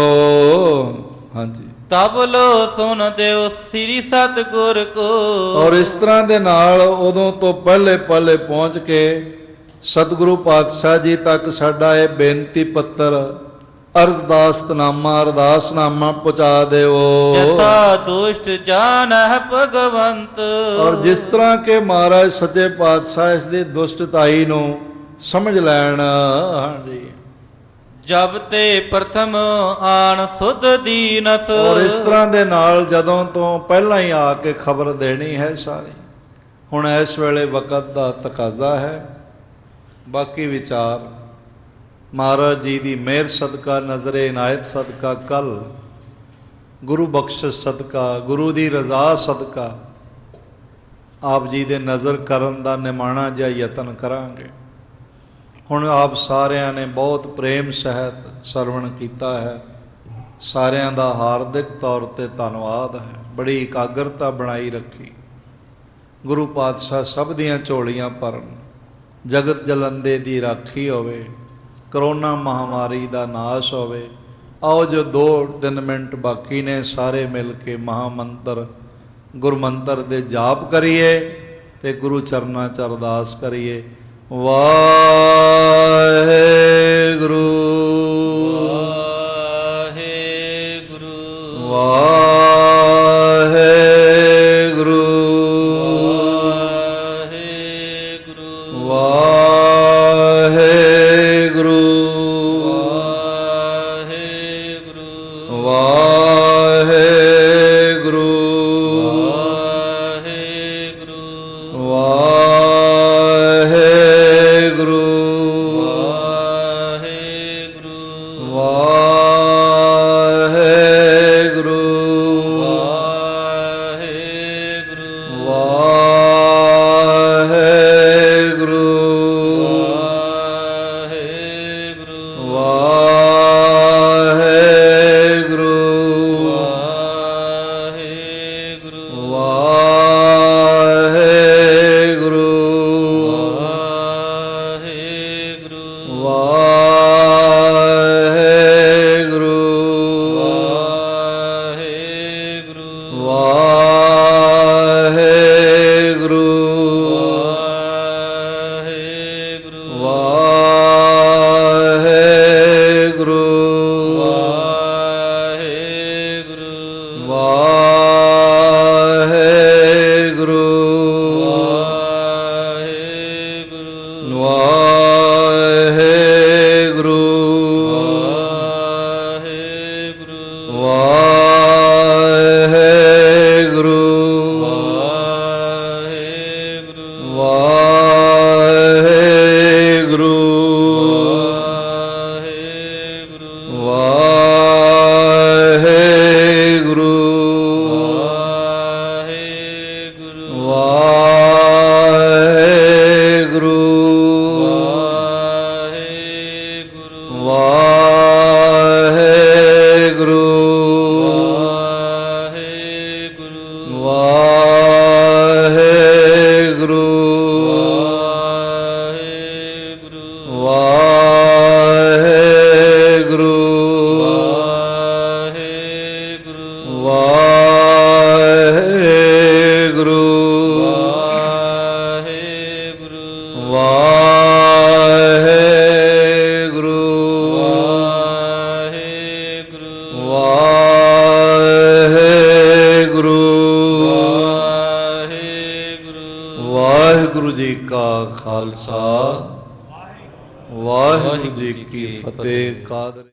ਹਾਂਜੀ, ਤਬ ਲੋ ਸੁਣ ਦਿਓ ਸ੍ਰੀ ਸਤਿਗੁਰ ਕੋ। ਔਰ ਇਸ ਤਰ੍ਹਾਂ ਦੇ ਨਾਲ ਉਦੋਂ ਤੋਂ ਪਹਿਲੇ ਪਹਿਲੇ ਪਹੁੰਚ ਕੇ ਸਤਿਗੁਰੂ ਪਾਤਸ਼ਾਹ ਜੀ ਤੱਕ ਸਾਡਾ ਇਹ ਬੇਨਤੀ ਪੱਤਰ ਅਰਦਾਸਨਾਮਾ ਪਹੁੰਚਾ ਦਿਓ। ਜਥਾ ਦੁਸ਼ਟ ਜਾਣਹਿ ਭਗਵੰਤ। ਔਰ ਜਿਸ ਤਰ੍ਹਾਂ ਕਿ ਮਹਾਰਾਜ ਸੱਚੇ ਪਾਤਸ਼ਾਹ ਇਸ ਦੀ ਦੁਸ਼ਟਤਾਈ ਨੂੰ ਸਮਝ ਲੈਣ। ਹਾਂਜੀ, ਜਬ ਤੇ ਪ੍ਰਥਮ ਆਣ ਸੁਧ ਦੀਨਸ। ਔਰ ਇਸ ਤਰ੍ਹਾਂ ਦੇ ਨਾਲ ਜਦੋਂ ਤੋਂ ਪਹਿਲਾਂ ਹੀ ਆ ਕੇ ਖਬਰ ਦੇਣੀ ਹੈ ਸਾਰੀ। ਹੁਣ ਇਸ ਵੇਲੇ ਵਕਤ ਦਾ ਤਕਾਜ਼ਾ ਹੈ। ਬਾਕੀ ਵਿਚਾਰ ਮਹਾਰਾਜ ਜੀ ਦੀ ਮਿਹਰ ਸਦਕਾ, ਨਜ਼ਰੇ ਇਨਾਇਤ ਸਦਕਾ, ਕੱਲ ਗੁਰੂ ਬਖਸ਼ਿਸ਼ ਸਦਕਾ, ਗੁਰੂ ਦੀ ਰਜ਼ਾ ਸਦਕਾ ਆਪ ਜੀ ਦੇ ਨਜ਼ਰ ਕਰਨ ਦਾ ਨਿਮਾਣਾ ਜਿਹਾ ਯਤਨ ਕਰਾਂਗੇ। ਹੁਣ ਆਪ ਸਾਰਿਆਂ ਨੇ ਬਹੁਤ ਪ੍ਰੇਮ ਸਹਿਤ ਸਰਵਣ ਕੀਤਾ ਹੈ। ਸਾਰਿਆਂ ਦਾ ਹਾਰਦਿਕ ਤੌਰ ਤੇ ਧੰਨਵਾਦ ਹੈ। ਬੜੀ ਇਕਾਗਰਤਾ ਬਣਾਈ ਰੱਖੀ। ਗੁਰੂ ਪਾਤਸ਼ਾਹ ਸਭ ਦੀਆਂ ਝੋਲੀਆਂ ਭਰਨ, ਜਗਤ ਜਲੰਦੇ ਦੀ ਰਾਖੀ ਹੋਵੇ, ਕਰੋਨਾ ਮਹਾਮਾਰੀ ਦਾ ਨਾਸ਼ ਹੋਵੇ। ਆਓ ਜੋ 2-3 ਮਿੰਟ ਬਾਕੀ ਨੇ ਸਾਰੇ ਮਿਲ ਕੇ ਮਹਾਮੰਤਰ ਗੁਰਮੰਤਰ ਦੇ ਜਾਪ ਕਰੀਏ ਤੇ ਗੁਰੂ ਚਰਨਾਂ 'ਚ ਅਰਦਾਸ ਕਰੀਏ। ਵਾਹਿਗੁਰੂ ਵਾਹਿਗੁਰੂ ਵਾਹਿਗੁਰੂ ਵਾਹਿਗੁਰੂ ਵਾਹਿਗੁਰੂ ਵਾਹਿਗੁਰੂ ਵਾਹਿਗੁਰੂ ਵਾਹਿਗੁਰੂ ਜੀ ਕਾ ਖਾਲਸਾ ਵਾਹਿਗੁਰੂ ਜੀ ਕੀ ਫਤਿਹ। ਕਾਦਰ